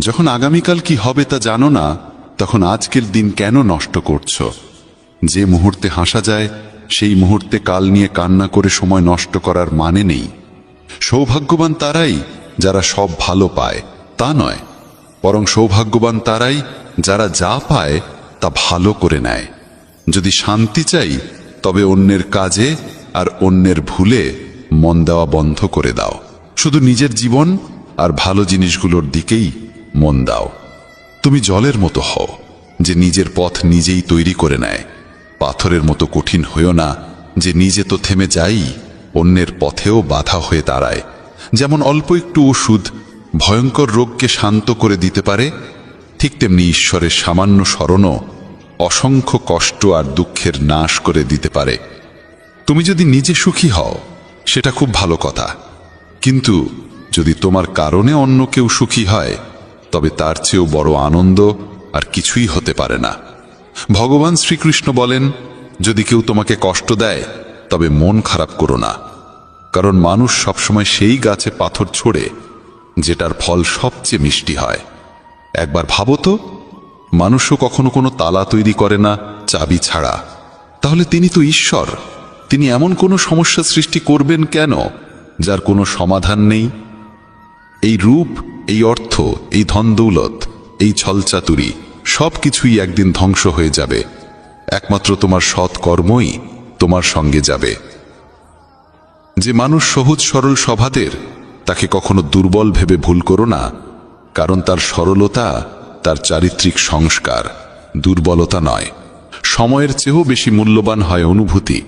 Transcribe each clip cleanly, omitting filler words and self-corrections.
যখন আগামীকাল কি হবে তা জানো না, তখন আজকের দিন কেন নষ্ট করছো? যে মুহূর্তে হাসা যায় সেই মুহূর্তে কাল নিয়ে কান্না করে সময় নষ্ট করার মানে নেই। সৌভাগ্যবান তারাই যারা সব ভালো পায় তা নয়, বরং সৌভাগ্যবান তারাই যারা যা পায় তা ভালো করে নেয়। যদি শান্তি চাই তবে অন্যের কাজে আর অন্যের ভুলে মন দেওয়া বন্ধ করে দাও। শুধু নিজের জীবন আর ভালো জিনিসগুলোর দিকেই মন দাও। তুমি জলের মতো হও যে নিজের পথ নিজেই তৈরি করে নেয়। পাথরের মতো কঠিন হইও না যে নিজে তো থেমে যাই, অন্যের পথেও বাধা হয়ে দাঁড়ায়। যেমন অল্প একটু ওষুধ ভয়ঙ্কর রোগকে শান্ত করে দিতে পারে, ঠিক তেমনি ঈশ্বরের সামান্য স্মরণও অসংখ্য কষ্ট আর দুঃখের নাশ করে দিতে পারে। তুমি যদি নিজে সুখী হও সেটা খুব ভালো কথা, কিন্তু যদি তোমার কারণে অন্য কেউ সুখী হয় তবে তার চেয়েও বড় আনন্দ আর কিছুই হতে পারে না। ভগবান শ্রীকৃষ্ণ বলেন, যদি কেউ তোমাকে কষ্ট দেয় তবে মন খারাপ করো না, কারণ মানুষ সবসময় সেই গাছে পাথর ছোড়ে যেটার ফল সবচেয়ে মিষ্টি হয়। একবার ভাবো তো, মানুষও কখনো কোনো তালা তৈরি করে না চাবি ছাড়া, তাহলে তিনি তো ঈশ্বর। তিনি এমন কোনো সমস্যা সৃষ্টি করবেন কেন যার কোনো সমাধান নেই? এই রূপ, এই অর্থ, এই ধন দৌলত, এই ছলচাতুরি সব কিছুই একদিন ধ্বংস হয়ে যাবে। একমাত্র তোমার সৎ কর্মই তোমার সঙ্গে যাবে। যে মানুষ সহজ সরল স্বভাবের, তাকে কখনো দুর্বল ভেবে ভুল করো না, কারণ তার সরলতা তার চারিত্রিক সংস্কার, দুর্বলতা নয়। সময়ের চেয়েও বেশি মূল্যবান হয় অনুভূতি,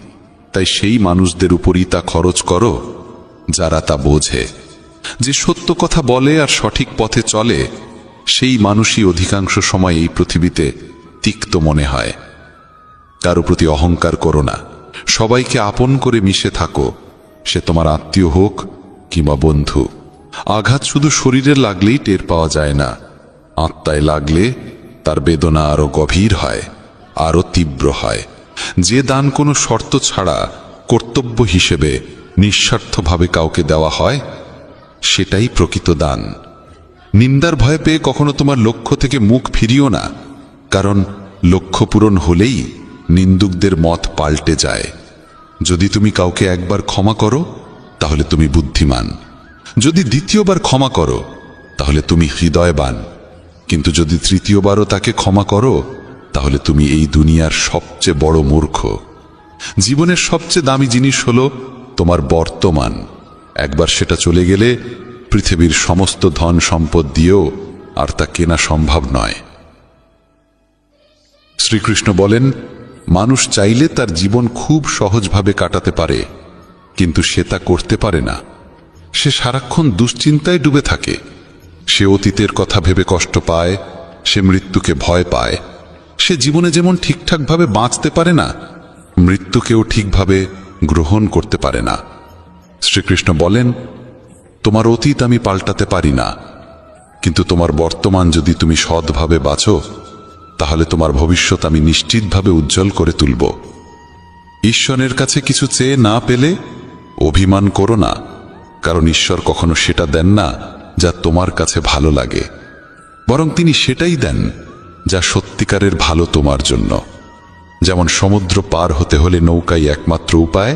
তাই সেই মানুষদের উপরই তা খরচ করো যারা তা বোঝে। যে সত্য কথা বলে আর সঠিক পথে চলে, সেই মানুষই অধিকাংশ সময় এই পৃথিবীতে তিক্ত মনে হয়। কারো প্রতি অহংকার করো না, সবাইকে আপন করে মিশে থাকো, সে তোমার আত্মীয় হোক কিংবা বন্ধু। আঘাত শুধু শরীরে লাগলেই টের পাওয়া যায় না, আত্মায় লাগলে তার বেদনা আরো গভীর হয়, আরো তীব্র হয়। যে দান কোনো শর্ত ছাড়া কর্তব্য হিসেবে নিঃস্বার্থভাবে কাউকে দেওয়া হয়, সেটাই প্রকৃত দান। নিন্দার ভয় পেয়ে কখনো তোমার লক্ষ্য থেকে মুখ ফিরিও না, কারণ লক্ষ্য পূরণ হলেই নিন্দুকদের মত পাল্টে যায়। যদি তুমি কাউকে একবার ক্ষমা করো তাহলে তুমি বুদ্ধিমান, যদি দ্বিতীয়বার ক্ষমা করো তাহলে তুমি হৃদয়বান, কিন্তু যদি তৃতীয়বারও তাকে ক্ষমা করো তাহলে তুমি এই দুনিয়ার সবচেয়ে বড় মূর্খ। জীবনের সবচেয়ে দামি জিনিস হলো তোমার বর্তমান। একবার সেটা চলে গেলে পৃথিবীর সমস্ত ধন সম্পদ দিয়েও আর তা কেনা সম্ভব নয়। শ্রীকৃষ্ণ বলেন, মানুষ চাইলে তার জীবন খুব সহজভাবে কাটাতে পারে, কিন্তু সে তা করতে পারে না। সে সারাক্ষণ দুশ্চিন্তায় ডুবে থাকে। সে অতীতের কথা ভেবে কষ্ট পায়, সে মৃত্যুকে ভয় পায়। সে জীবনে যেমন ঠিকঠাকভাবে বাঁচতে পারে না, মৃত্যুকেও ঠিকভাবে গ্রহণ করতে পারে না। শ্রীকৃষ্ণ বলেন, তোমার অতীত আমি পাল্টাতে পারি না, কিন্তু তোমার বর্তমান যদি তুমি সৎভাবে বাঁচো তাহলে তোমার ভবিষ্যৎ আমি নিশ্চিতভাবে উজ্জ্বল করে তুলব। ঈশ্বরের কাছে কিছু চেয়ে না পেলে অভিমান করো না, কারণ ঈশ্বর কখনো সেটা দেন না যা তোমার কাছে ভালো লাগে, বরং তিনি সেটাই দেন যা সত্যিকারের ভালো তোমার জন্য। যেমন সমুদ্র পার হতে হলে নৌকাই একমাত্র উপায়,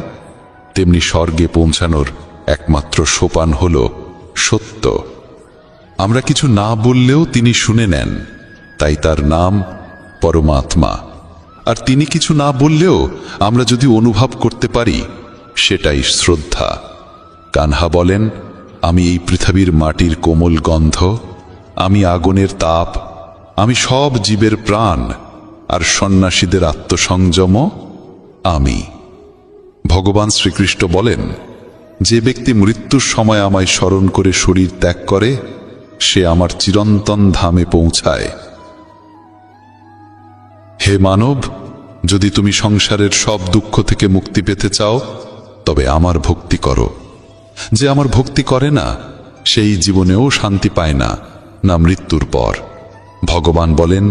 তেমনি স্বর্গে পৌঁছানোর একমাত্র সোপান হল সত্য। আমরা কিছু না বললেও তিনি শুনে নেন, তাই তার নাম পরমাত্মা। আর তিনি কিছু না বললেও আমরা যদি অনুভব করতে পারি, সেটাই শ্রদ্ধা। কানহা বলেন, আমি এই পৃথিবীর মাটির কোমল গন্ধ, আমি আগুনের তাপ, আমি সব জীবের প্রাণ, আর সন্ন্যাসীদের আত্মসংযম আমি। ভগবান শ্রীকৃষ্ণ বলেন, যে ব্যক্তি মৃত্যুর সময় আমায় স্মরণ করে শরীর ত্যাগ করে, সে আমার চিরন্তন ধামে পৌঁছায়। হে মানব, যদি তুমি সংসারের সব দুঃখ থেকে মুক্তি পেতে চাও তবে আমার ভক্তি করো। যে আমার ভক্তি করে না সেই জীবনেও শান্তি পায় না, না মৃত্যুর পর। ভগবান বলেন,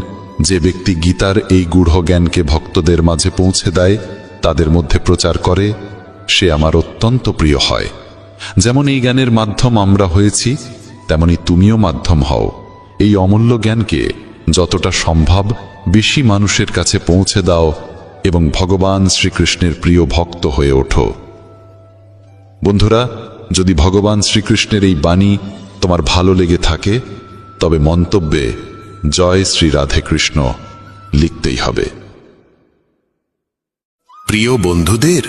যে ব্যক্তি গীতার এই গূঢ় জ্ঞানকে ভক্তদের মাঝে পৌঁছে দেয়, তাদের মধ্যে প্রচার করে, সে আমার অত্যন্ত প্রিয় হয়। যেমন এই জ্ঞানের মাধ্যম আমরা হয়েছি, তেমনি তুমিও মাধ্যম হও। এই অমূল্য জ্ঞানকে যতটা সম্ভব বেশি মানুষের কাছে পৌঁছে দাও এবং ভগবান শ্রীকৃষ্ণের প্রিয় ভক্ত হয়ে ওঠো। বন্ধুরা, যদি ভগবান শ্রীকৃষ্ণের এই বাণী তোমার ভালো লেগে থাকে তবে মন্তব্যে জয় শ্রী রাধে কৃষ্ণ লিখতেই হবে। প্রিয় বন্ধুদের,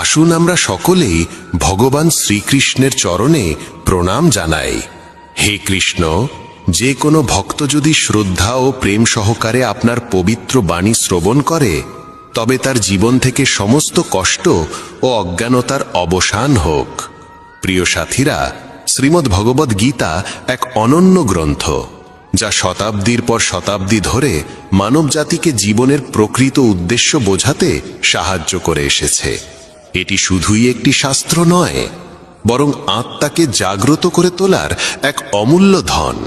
আসুন আমরা সকলেই ভগবান শ্রীকৃষ্ণের চরণে প্রণাম জানাই। হে কৃষ্ণ, যে কোনো ভক্ত যদি শ্রদ্ধা ও প্রেম সহকারে আপনার পবিত্র বাণী শ্রবণ করে তবে তার জীবন থেকে সমস্ত কষ্ট ও অজ্ঞানতার অবসান হোক। প্রিয় সাথীরা, শ্রীমদ্ ভগবদ্ গীতা এক অনন্য গ্রন্থ যা শতাব্দীর পর শতাব্দী ধরে মানব জাতিকে জীবনের প্রকৃত উদ্দেশ্য বোঝাতে সাহায্য করে এসেছে। এটি শুধুই একটি শাস্ত্র নয়, বরং আত্মাকে জাগ্রত করে তোলার এক অমূল্য ধন।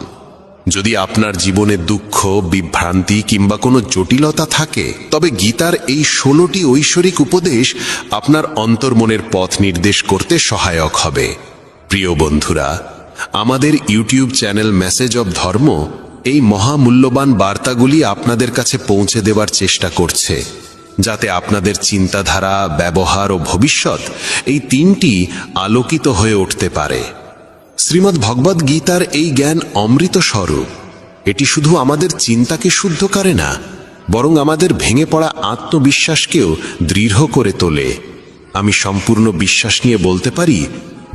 যদি আপনার জীবনে দুঃখ, বিভ্রান্তি কিংবা কোনো জটিলতা থাকে তবে গীতার এই 16টি ঐশ্বরিক উপদেশ আপনার অন্তর্মনের পথ নির্দেশ করতে সহায়ক হবে। প্রিয় বন্ধুরা, আমাদের ইউটিউব চ্যানেল মেসেজ অব ধর্ম এই মহামূল্যবান বার্তাগুলি আপনাদের কাছে পৌঁছে দেওয়ার চেষ্টা করছে, যাতে আপনাদের চিন্তাধারা, ব্যবহার ও ভবিষ্যৎ এই তিনটি আলোকিত হয়ে উঠতে পারে। শ্রীমদ্ ভগবদ্ গীতার এই জ্ঞান অমৃত স্বরূপ। এটি শুধু আমাদের চিন্তাকে শুদ্ধ করে না, বরং আমাদের ভেঙে পড়া আত্মবিশ্বাসকেও দৃঢ় করে তোলে। আমি সম্পূর্ণ বিশ্বাস নিয়ে বলতে পারি,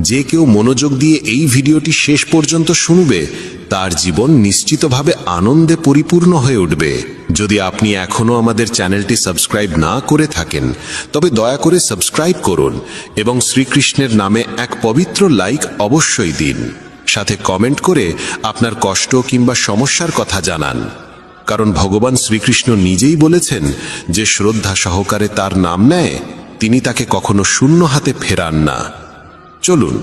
যে কেউ মনোযোগ দিয়ে এই ভিডিওটি শেষ পর্যন্ত শুনবে তার জীবন নিশ্চিতভাবে আনন্দে পরিপূর্ণ হয়ে উঠবে। যদি আপনি এখনও আমাদের চ্যানেলটি সাবস্ক্রাইব না করে থাকেন তবে দয়া করে সাবস্ক্রাইব করুন এবং শ্রীকৃষ্ণের নামে এক পবিত্র লাইক অবশ্যই দিন। সাথে কমেন্ট করে আপনার কষ্ট কিংবা সমস্যার কথা জানান, কারণ ভগবান শ্রীকৃষ্ণ নিজেই বলেছেন যে শ্রদ্ধা সহকারে তার নাম নেয় তিনি তাকে কখনো শূন্য হাতে ফেরান না। চলুন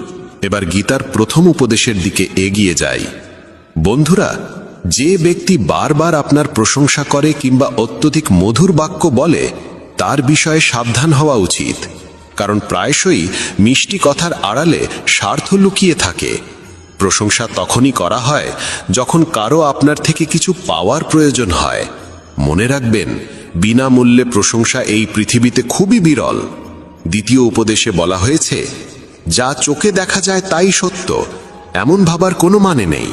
এবার গীতার প্রথম উপদেশের দিকে এগিয়ে যাই। বন্ধুরা, যে ব্যক্তি বারবার আপনার প্রশংসা করে কিংবা অত্যধিক মধুর বাক্য বলে তার বিষয়ে সাবধান হওয়া উচিত, কারণ প্রায়শই মিষ্টি কথার আড়ালে স্বার্থ লুকিয়ে থাকে। প্রশংসা তখনই করা হয় যখন কারো আপনার থেকে কিছু পাওয়ার প্রয়োজন হয়। মনে রাখবেন, বিনামূল্যে প্রশংসা এই পৃথিবীতে খুবই বিরল। দ্বিতীয় উপদেশে বলা হয়েছে, যা চোখে দেখা যায় তাই সত্য, এমন ভাবার কোনো মানে নেই।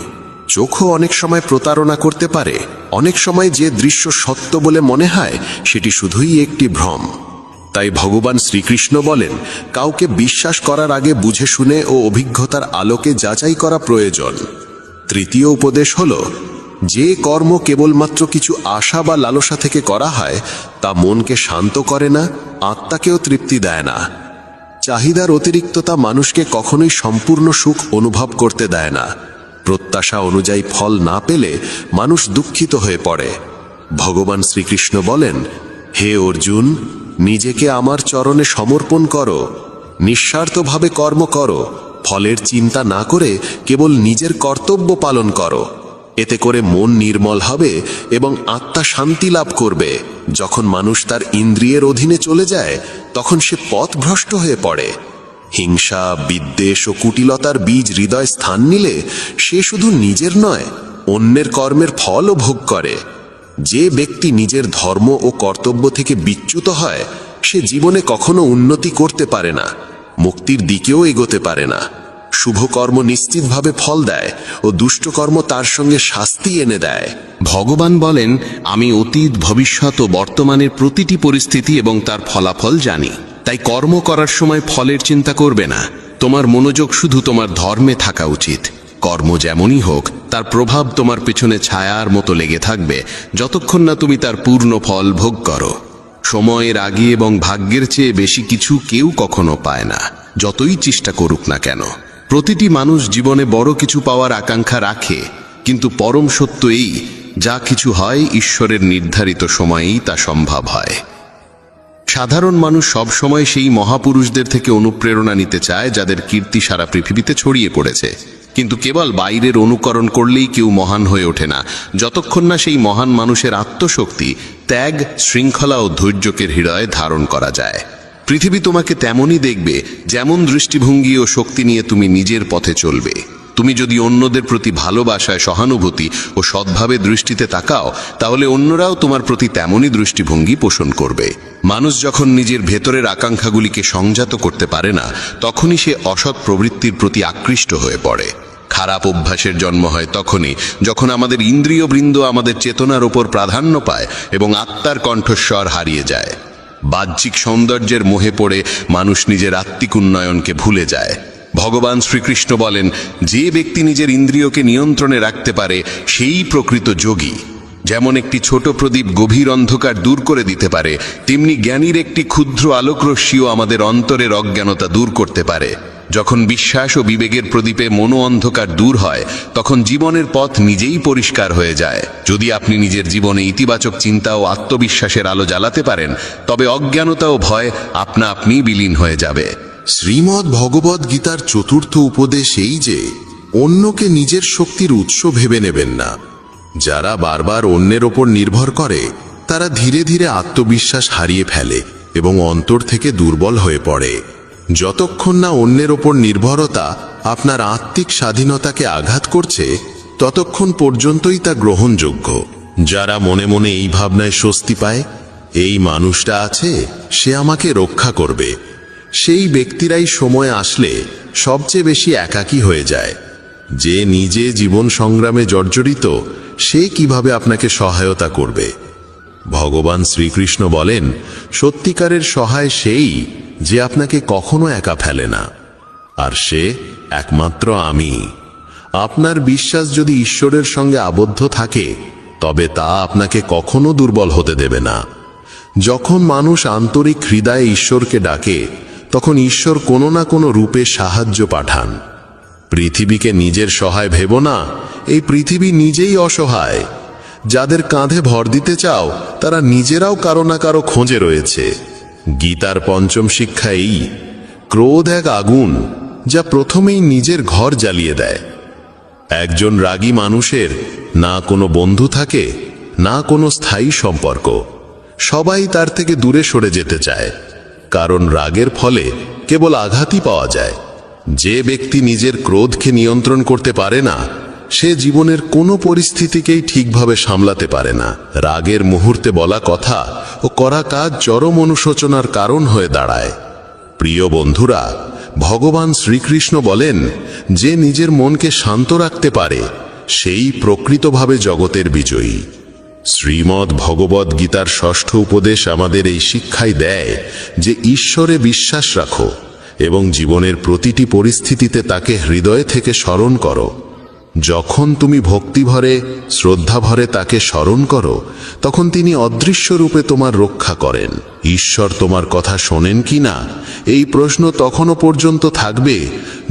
চোখও অনেক সময় প্রতারণা করতে পারে। অনেক সময় যে দৃশ্য সত্য বলে মনে হয় সেটি শুধুই একটি ভ্রম। তাই ভগবান শ্রীকৃষ্ণ বলেন, কাউকে বিশ্বাস করার আগে বুঝে শুনে ও অভিজ্ঞতার আলোকে যাচাই করা প্রয়োজন। তৃতীয় উপদেশ হল, যে কর্ম কেবলমাত্র কিছু আশা বা লালসা থেকে করা হয় তা মনকে শান্ত করে না, আত্মাকেও তৃপ্তি দেয় না। চাহিদার অতিরিক্ততা মানুষকে কখনোই সম্পূর্ণ সুখ অনুভব করতে দেয় না। প্রত্যাশা অনুযায়ী ফল না পেলে মানুষ দুঃখিত হয়ে পড়ে। ভগবান শ্রীকৃষ্ণ বলেন, হে অর্জুন, নিজেকে আমার চরণে সমর্পণ করো, নিঃস্বার্থভাবে কর্ম করো, ফলের চিন্তা না করে কেবল নিজের কর্তব্য পালন করো। এতে করে মন নির্মল হবে এবং আত্মা শান্তি লাভ করবে। যখন মানুষ তার ইন্দ্রিয়ের অধীনে চলে যায় তখন সে পথভ্রষ্ট হয়ে পড়ে। হিংসা, বিদ্বেষ ও কুটিলতার বীজ হৃদয় স্থান নিলে সে শুধু নিজের নয়, অন্যের কর্মের ফলও ভোগ করে। যে ব্যক্তি নিজের ধর্ম ও কর্তব্য থেকে বিচ্যুত হয় সে জীবনে কখনো উন্নতি করতে পারে না, মুক্তির দিকেও এগোতে পারে না। শুভ কর্ম নিশ্চিতভাবে ফল দেয় ও দুষ্টকর্ম তার সঙ্গে শাস্তি এনে দেয়। ভগবান বলেন, আমি অতীত, ভবিষ্যৎ ও বর্তমানের প্রতিটি পরিস্থিতি এবং তার ফলাফল জানি। তাই কর্ম করার সময় ফলের চিন্তা করবে না। তোমার মনোযোগ শুধু তোমার ধর্মে থাকা উচিত। কর্ম যেমনই হোক তার প্রভাব তোমার পেছনে ছায়ার মতো লেগে থাকবে যতক্ষণ না তুমি তার পূর্ণ ফল ভোগ করো। সময়ের আগে এবং ভাগ্যের চেয়ে বেশি কিছু কেউ কখনো পায় না, যতই চেষ্টা করুক না কেন। প্রতিটি মানুষ জীবনে বড় কিছু পাওয়ার আকাঙ্ক্ষা রাখে, কিন্তু পরম সত্য এই, যা কিছু হয় ঈশ্বরের নির্ধারিত সময়েই তা সম্ভব হয়। সাধারণ মানুষ সব সময় সেই মহাপুরুষদের থেকে অনুপ্রেরণা নিতে চায় যাদের কীর্তি সারা পৃথিবীতে ছড়িয়ে পড়েছে, কিন্তু কেবল বাইরের অনুকরণ করলেই কেউ মহান হয়ে ওঠে না যতক্ষণ না সেই মহান মানুষের আত্মশক্তি, ত্যাগ, শৃঙ্খলা ও ধৈর্যকে হৃদয়ে ধারণ করা যায়। পৃথিবী তোমাকে তেমনই দেখবে যেমন দৃষ্টিভঙ্গি ও শক্তি নিয়ে তুমি নিজের পথে চলবে। তুমি যদি অন্যদের প্রতি ভালোবাসায়, সহানুভূতি ও সদ্ভাবে দৃষ্টিতে তাকাও, তাহলে অন্যরাও তোমার প্রতি তেমনই দৃষ্টিভঙ্গি পোষণ করবে। মানুষ যখন নিজের ভেতরের আকাঙ্ক্ষাগুলিকে সংযত করতে পারে না, তখনই সে অসৎ প্রবৃত্তির প্রতি আকৃষ্ট হয়ে পড়ে। খারাপ অভ্যাসের জন্ম হয় তখনই যখন আমাদের ইন্দ্রিয়বৃন্দ আমাদের চেতনার ওপর প্রাধান্য পায় এবং আত্মার কণ্ঠস্বর হারিয়ে যায়। বাহ্যিক সৌন্দর্যের মোহে পড়ে মানুষ নিজের আত্মিক উন্নয়নকে ভুলে যায়। ভগবান শ্রীকৃষ্ণ বলেন, যে ব্যক্তি নিজের ইন্দ্রিয়কে নিয়ন্ত্রণে রাখতে পারে সেই প্রকৃত যোগী। যেমন একটি ছোট প্রদীপ গভীর অন্ধকার দূর করে দিতে পারে, তেমনি জ্ঞানীর একটি ক্ষুদ্র আলোকরশ্মিও আমাদের অন্তরের অজ্ঞানতা দূর করতে পারে। যখন বিশ্বাস ও বিবেকের প্রদীপে মনো অন্ধকার দূর হয়, তখন জীবনের পথ নিজেই পরিষ্কার হয়ে যায়। যদি আপনি নিজের জীবনে ইতিবাচক চিন্তা ও আত্মবিশ্বাসের আলো জ্বালাতে পারেন, তবে অজ্ঞানতা ও ভয় আপনা আপনিই বিলীন হয়ে যাবে। শ্রীমদ্ ভগবদ্ গীতার চতুর্থ উপদেশ এই যে অন্যকে নিজের শক্তির উৎস ভেবে নেবেন না। যারা বারবার অন্যের ওপর নির্ভর করে তারা ধীরে ধীরে আত্মবিশ্বাস হারিয়ে ফেলে এবং অন্তর থেকে দুর্বল হয়ে পড়ে। যতক্ষণ না অন্যের ওপর নির্ভরতা আপনার আত্মিক স্বাধীনতাকে আঘাত করছে, ততক্ষণ পর্যন্তই তা গ্রহণযোগ্য। যারা মনে মনে এই ভাবনায় স্বস্তি পায়, এই মানুষটা আছে, সে আমাকে রক্ষা করবে, সেই ব্যক্তিরাই সময় আসলে সবচেয়ে বেশি একাকী হয়ে যায়। যে নিজে জীবন সংগ্রামে জর্জরিত, সে কিভাবে আপনাকে সহায়তা করবে? ভগবান শ্রীকৃষ্ণ বলেন, সত্যিকারের সহায় সেই যে আপনাকে কখনো একা ফেলে না, আর সে একমাত্র আমি। আপনার বিশ্বাস যদি ঈশ্বরের সঙ্গে আবদ্ধ থাকে, তবে তা আপনাকে কখনো দুর্বল হতে দেবে না। যখন মানুষ আন্তরিক হৃদয়ে ঈশ্বরকে ডাকে, তখন ঈশ্বর কোনো না কোনো রূপে সাহায্য পাঠান। পৃথিবীকে নিজের সহায় ভেবো না, এই পৃথিবী নিজেই অসহায়। যাদের কাঁধে ভর দিতে চাও, তারা নিজেরাও কারো না কারো খোঁজে রয়েছে। গীতার পঞ্চম শিক্ষা এই, ক্রোধ এক আগুন যা প্রথমেই নিজের ঘর জ্বালিয়ে দেয়। একজন রাগী মানুষের না কোনো বন্ধু থাকে, না কোনো স্থায়ী সম্পর্ক। সবাই তার থেকে দূরে সরে যেতে চায়, কারণ রাগের ফলে কেবল আঘাতই পাওয়া যায়। যে ব্যক্তি নিজের ক্রোধকে নিয়ন্ত্রণ করতে পারে না, সে জীবনের কোনো পরিস্থিতিকেই ঠিকভাবে সামলাতে পারে না। রাগের মুহূর্তে বলা কথা ও করা কাজ চরম অনুশোচনার কারণ হয়ে দাঁড়ায়। প্রিয় বন্ধুরা, ভগবান শ্রীকৃষ্ণ বলেন, যে নিজের মনকে শান্ত রাখতে পারে সেই প্রকৃতভাবে জগতের বিজয়ী। শ্রীমদ্ ভগবদ্ গীতার ষষ্ঠ উপদেশ আমাদের এই শিক্ষাই দেয় যে ঈশ্বরে বিশ্বাস রাখো এবং জীবনের প্রতিটি পরিস্থিতিতে তাকে হৃদয় থেকে স্মরণ করো। যখন তুমি ভক্তিভরে, শ্রদ্ধাভরে তাকে স্মরণ করো, তখন তিনি অদৃশ্য রূপে তোমার রক্ষা করেন। ঈশ্বর তোমার কথা শোনেন কি না, এই প্রশ্ন তখনও পর্যন্ত থাকবে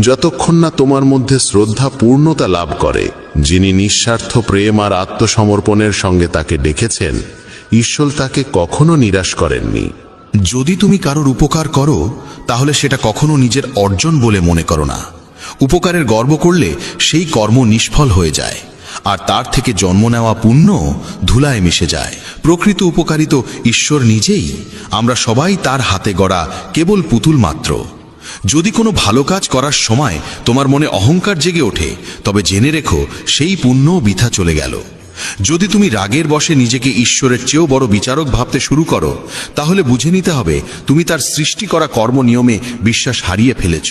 যতক্ষণ না তোমার মধ্যে শ্রদ্ধা পূর্ণতা লাভ করে। যিনি নিঃস্বার্থ প্রেম আর আত্মসমর্পণের সঙ্গে তাকে ডেকেছেন, ঈশ্বর তাকে কখনো নিরাশ করেননি। যদি তুমি কারোর উপকার করো, তাহলে সেটা কখনো নিজের অর্জন বলে মনে করো না। উপকারের গর্ব করলে সেই কর্ম নিষ্ফল হয়ে যায়, আর তার থেকে জন্ম নেওয়া পুণ্য ধুলায় মিশে যায়। প্রকৃত উপকারী তো ঈশ্বর নিজেই। আমরা সবাই তার হাতে গড়া কেবল পুতুল মাত্র। যদি কোনো ভালো কাজ করার সময় তোমার মনে অহংকার জেগে ওঠে, তবে জেনে রেখো সেই পুণ্য বৃথা চলে গেল। যদি তুমি রাগের বশে নিজেকে ঈশ্বরের চেয়েও বড় বিচারক ভাবতে শুরু করো, তাহলে বুঝে নিতে হবে তুমি তার সৃষ্টি করা কর্ম নিয়মে বিশ্বাস হারিয়ে ফেলেছ।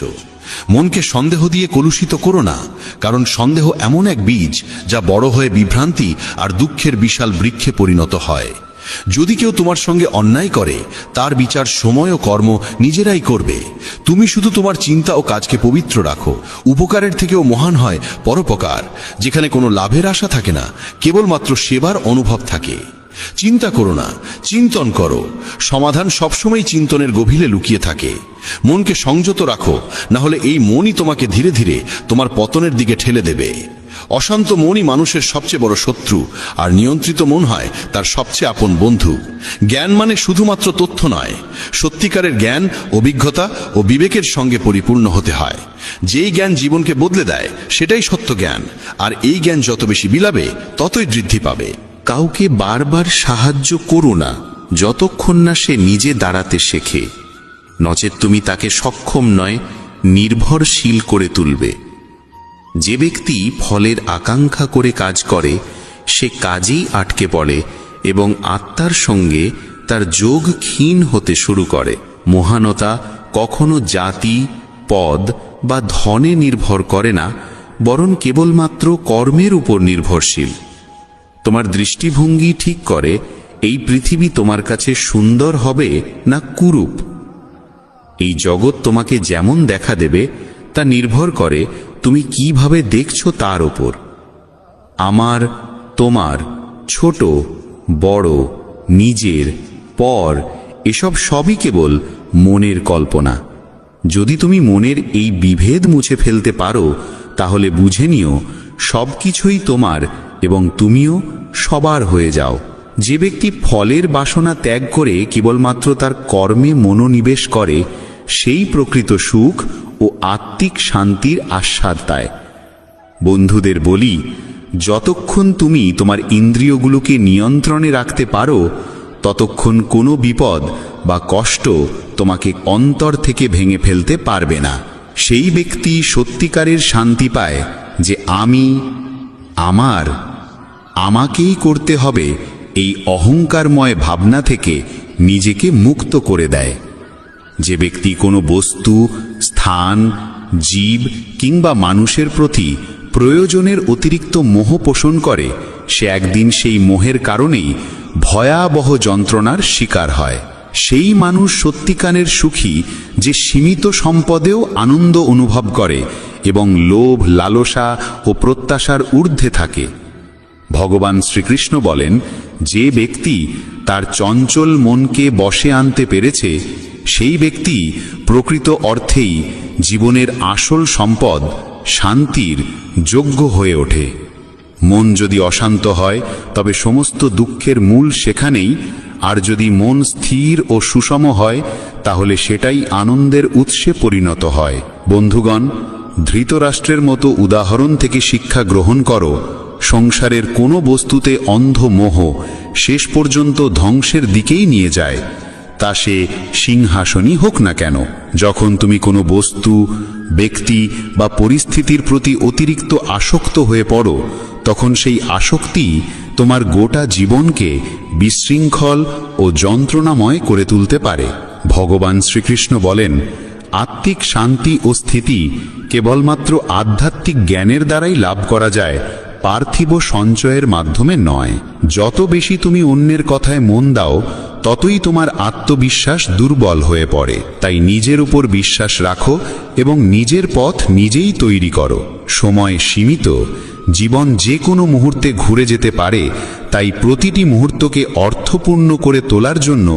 মনকে সন্দেহ দিয়ে কলুষিত করো না, কারণ সন্দেহ এমন এক বীজ যা বড় হয়ে বিভ্রান্তি আর দুঃখের বিশাল বৃক্ষে পরিণত হয়। যদি কেউ তোমার সঙ্গে অন্যায় করে, তার বিচার সময় ও কর্ম নিজেরাই করবে। তুমি শুধু তোমার চিন্তা ও কাজকে পবিত্র রাখো। উপকারের থেকেও মহান হয় পরোপকার, যেখানে কোনো লাভের আশা থাকে না, কেবলমাত্র সেবার অনুভব থাকে। চিন্তা করো না, চিন্তন করো। সমাধান সবসময় চিন্তনের গভীরে লুকিয়ে থাকে। মনকে সংযত রাখো, না হলে এই মনই তোমাকে ধীরে ধীরে তোমার পতনের দিকে ঠেলে দেবে। অশান্ত মনই মানুষের সবচেয়ে বড় শত্রু, আর নিয়ন্ত্রিত মন হয় তার সবচেয়ে আপন বন্ধু। জ্ঞান মানে শুধুমাত্র তথ্য নয়, সত্যিকারের জ্ঞান অভিজ্ঞতা ও বিবেকের সঙ্গে পরিপূর্ণ হতে হয়। যেই জ্ঞান জীবনকে বদলে দেয়, সেটাই সত্য জ্ঞান, আর এই জ্ঞান যত বেশি বিলাবে, ততই বৃদ্ধি পাবে। কাউকে বারবার সাহায্য করো না যতক্ষণ না সে নিজে দাঁড়াতে শেখে, নচেৎ তুমি তাকে সক্ষম নয়, নির্ভরশীল করে তুলবে। যে ব্যক্তি ফলের আকাঙ্ক্ষা করে কাজ করে সে কাজেই আটকে পড়ে এবং আত্মার সঙ্গে তার যোগ ক্ষীণ হতে শুরু করে। মহানতা কখনো জাতি, পদ বা ধনে নির্ভর করে না, বরং কেবলমাত্র কর্মের উপর নির্ভরশীল। তোমার দৃষ্টিভঙ্গি ঠিক করে এই পৃথিবী তোমার কাছে সুন্দর হবে না কুরূপ। এই জগৎ তোমাকে যেমন দেখা দেবে তা নির্ভর করে তুমি কিভাবে দেখছো তার উপর। আমার, তোমার, ছোট, বড়, নিজের, পর এসব সবই কেবল মনের কল্পনা। যদি তুমি মনের এই বিভেদ মুছে ফেলতে পারো তাহলে বুঝে নিও সবকিছুই তোমার এবং তুমিও সবার হয়ে যাও। যে ব্যক্তি ফলের বাসনা ত্যাগ করে কেবলমাত্র তার কর্মে মনোনিবেশ করে সেই প্রকৃত সুখ ও আত্মিক শান্তির আস্বাদ পায়। বন্ধুদের বলি, যতক্ষণ তুমি তোমার ইন্দ্রিয়গুলোকে নিয়ন্ত্রণে রাখতে পারো ততক্ষণ কোনো বিপদ বা কষ্ট তোমাকে অন্তর থেকে ভেঙে ফেলতে পারবে না। সেই ব্যক্তি সত্যিকারের শান্তি পায় যে আমি, আমার, আমাকেই করতে হবে এই অহংকারময় ভাবনা থেকে নিজেকে মুক্ত করে দেয়। যে ব্যক্তি কোনো বস্তু, স্থান, জীব কিংবা মানুষের প্রতি প্রয়োজনের অতিরিক্ত মোহ পোষণ করে সে একদিন সেই মোহের কারণেই ভয়াবহ যন্ত্রণার শিকার হয়। সেই মানুষ সত্যিকারের সুখী যে সীমিত সম্পদেও আনন্দ অনুভব করে এবং লোভ, লালসা ও প্রত্যাশার ঊর্ধ্বে থাকে। ভগবান শ্রীকৃষ্ণ বলেন, যে ব্যক্তি তার চঞ্চল মনকে বশে আনতে পেরেছে সেই ব্যক্তি প্রকৃত অর্থেই জীবনের আসল সম্পদ শান্তির যোগ্য হয়ে ওঠে। মন যদি অশান্ত হয় তবে সমস্ত দুঃখের মূল সেখানেই, আর যদি মন স্থির ও সুষম হয় তাহলে সেটাই আনন্দের উৎসে পরিণত হয়। বন্ধুগণ, ধৃতরাষ্ট্রের মতো উদাহরণ থেকে শিক্ষা গ্রহণ করো। সংসারের কোনো বস্তুতে অন্ধ মোহ শেষ পর্যন্ত ধ্বংসের দিকেই নিয়ে যায়, তা সে সিংহাসনই হোক না কেন। যখন তুমি কোনো বস্তু, ব্যক্তি বা পরিস্থিতির প্রতি অতিরিক্ত আসক্ত হয়ে পড়ো তখন সেই আসক্তি তোমার গোটা জীবনকে বিশৃঙ্খল ও যন্ত্রণাময় করে তুলতে পারে। ভগবান শ্রীকৃষ্ণ বলেন, আত্মিক শান্তি ও স্থিতি কেবলমাত্র আধ্যাত্মিক জ্ঞানের দ্বারাই লাভ করা যায়, পার্থিব সঞ্চয়ের মাধ্যমে নয়। যত বেশি তুমি অন্যের কথায় মন দাও ততই তোমার আত্মবিশ্বাস দুর্বল হয়ে পড়ে। তাই নিজের উপর বিশ্বাস রাখো এবং নিজের পথ নিজেই তৈরি করো। সময় সীমিত, জীবন যে কোনো মুহূর্তে ঘুরে যেতে পারে, তাই প্রতিটি মুহূর্তকে অর্থপূর্ণ করে তোলার জন্য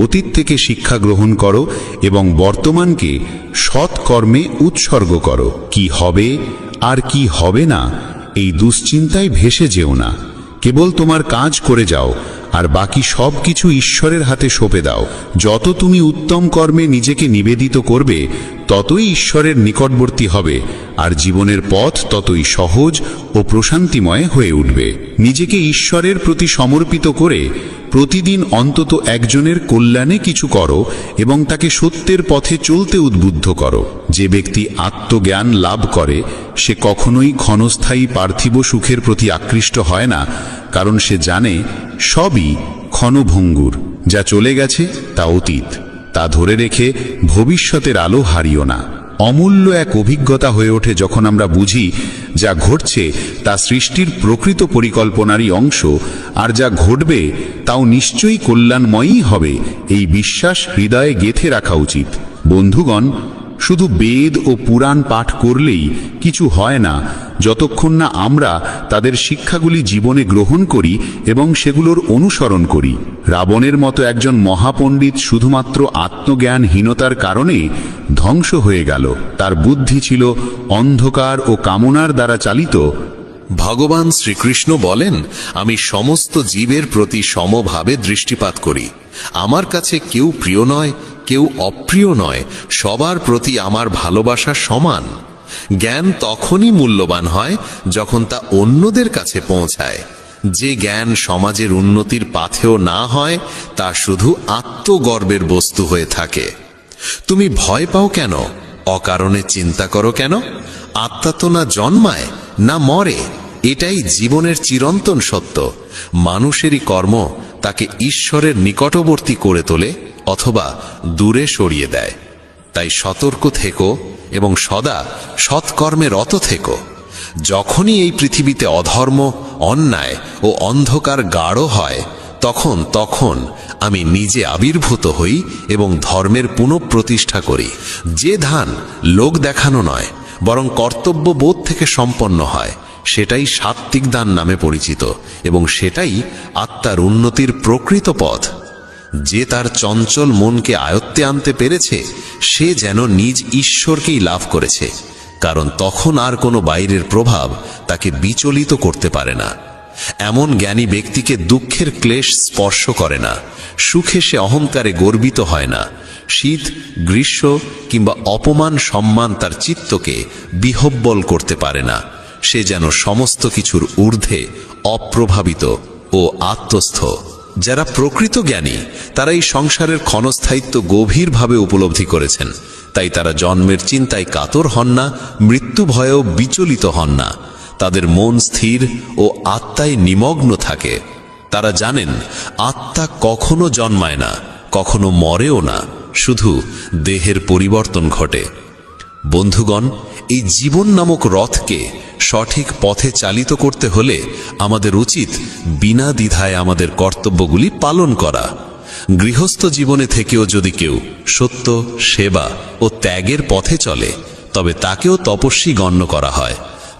অতীত থেকে শিক্ষা গ্রহণ করো এবং বর্তমানকে সৎ কর্মে উৎসর্গ করো। কি হবে আর কি হবে না এই দুশ্চিন্তায় ভেসে যেও না। কেবল তোমার কাজ করে যাও আর বাকি সব কিছু ঈশ্বরের হাতে সঁপে দাও। যত তুমি উত্তম কর্মে নিজেকে নিবেদিত করবে ততই ঈশ্বরের নিকটবর্তী হবে আর জীবনের পথ ততই সহজ ও প্রশান্তিময় হয়ে উঠবে। নিজেকে ঈশ্বরের প্রতি সমর্পিত করে প্রতিদিন অন্তত একজনের কল্যাণে কিছু করো এবং তাকে সত্যের পথে চলতে উদ্বুদ্ধ করো। যে ব্যক্তি আত্মজ্ঞান লাভ করে সে কখনোই ক্ষণস্থায়ী পার্থিব সুখের প্রতি আকৃষ্ট হয় না, কারণ সে জানে সবই ক্ষণভঙ্গুর। যা চলে গেছে তা অতীত, তা ধরে রেখে ভবিষ্যতের আলো হারিও না। অমূল্য এক অভিজ্ঞতা হয়ে ওঠে যখন আমরা বুঝি যা ঘটছে তা সৃষ্টির প্রকৃত পরিকল্পনারই অংশ, আর যা ঘটবে তাও নিশ্চয়ই কল্যাণময়ই হবে। এই বিশ্বাস হৃদয়ে গেঁথে রাখা উচিত। বন্ধুগণ, শুধু বেদ ও পুরাণ পাঠ করলেই কিছু হয় না যতক্ষণ না আমরা তাদের শিক্ষাগুলি জীবনে গ্রহণ করি এবং সেগুলোর অনুসরণ করি। রাবণের মতো একজন মহাপণ্ডিত শুধুমাত্র আত্মজ্ঞানহীনতার কারণে ধ্বংস হয়ে গেল। তার বুদ্ধি ছিল অন্ধকার ও কামনার দ্বারা চালিত। ভগবান শ্রীকৃষ্ণ বলেন, আমি সমস্ত জীবের প্রতি সমভাবে দৃষ্টিপাত করি। আমার কাছে কেউ প্রিয় নয়, কেউ অপ্রিয় নয়, সবার প্রতি আমার ভালোবাসা সমান। জ্ঞান তখনই মূল্যবান হয় যখন তা অন্যদের কাছে পৌঁছায়। যে জ্ঞান সমাজের উন্নতির পাথেও না হয় তা শুধু আত্মগর্বের বস্তু হয়ে থাকে। তুমি ভয় পাও কেন? অকারণে চিন্তা করো কেন? আত্মা তো না জন্মায় না মরে, এটাই জীবনের চিরন্তন সত্য। মানুষেরই কর্ম তাকে ঈশ্বরের নিকটবর্তী করে তোলে অথবা দূরে সরিয়ে দেয়। তাই সতর্ক থেকো এবং সদা সৎকর্মে রত থেকো। যখনই এই পৃথিবীতে অধর্ম, অন্যায় ও অন্ধকার গাঢ় হয়, তখন আমি নিজে আবির্ভূত হই এবং ধর্মের পুনঃপ্রতিষ্ঠা করি। যে ধান লোক দেখানো নয় বরং কর্তব্যবোধ থেকে সম্পন্ন হয়, সেটাই সাত্ত্বিক দান নামে পরিচিত এবং সেটাই আত্মার উন্নতির প্রকৃত পথ। যে তার চঞ্চল মনকে আয়ত্তে আনতে পেরেছে, সে যেন নিজ ঈশ্বরকেই লাভ করেছে, কারণ তখন আর কোনো বাইরের প্রভাব তাকে বিচলিত করতে পারে না। এমন জ্ঞানী ব্যক্তিকে দুঃখের ক্লেশ স্পর্শ করে না, সুখে সে অহংকারে গর্বিত হয় না, শীত, গ্রীষ্ম কিংবা অপমান সম্মান তার চিত্তকে বিহব্বল করতে পারে না। সে যেন সমস্ত কিছুর ঊর্ধ্বে অপ্রভাবিত ও আত্মস্থ। যারা প্রকৃত জ্ঞানী তারা এই সংসারের ক্ষণস্থায়িত্ব গভীরভাবে উপলব্ধি করেছেন, তাই তারা জন্মের চিন্তায় কাতর হন না, মৃত্যু ভয়েও বিচলিত হন না। তাদের মন স্থির ও আত্মায় নিমগ্ন থাকে। তারা জানেন আত্মা কখনো জন্মায় না, কখনো মরেও না, শুধু দেহের পরিবর্তন ঘটে। বন্ধুগণ, এই জীবন নামক রথকে সঠিক পথে চালিত করতে হলে আমাদের উচিত বিনা দ্বিধায় আমাদের কর্তব্যগুলি পালন করা। গৃহস্থ জীবনে থেকেও যদি কেউ সত্য, সেবা ও ত্যাগের পথে চলে, তবে তাকেও তপস্বী গণ্য করা হয়,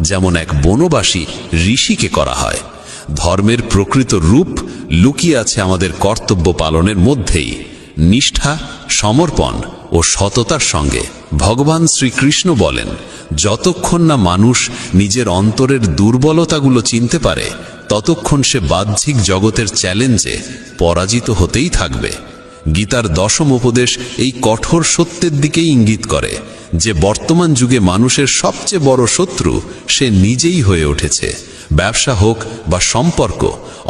যেমন এক বনবাসী ঋষিকে করা হয়। ধর্মের প্রকৃত রূপ লুকিয়ে আছে আমাদের কর্তব্য পালনের মধ্যেই, নিষ্ঠা, সমর্পণ ও সততার সঙ্গে। ভগবান শ্রীকৃষ্ণ বলেন, যতক্ষণ না মানুষ নিজের অন্তরের দুর্বলতাগুলো চিনতে পারে, ততক্ষণ সে বাহ্যিক জগতের চ্যালেঞ্জে পরাজিত হতেই থাকবে। গীতার দশম উপদেশ এই কঠোর সত্যের দিকেই ইঙ্গিত করে যে বর্তমান যুগে মানুষের সবচেয়ে বড় শত্রু সে নিজেই হয়ে উঠেছে। ব্যবসা হোক বা সম্পর্ক,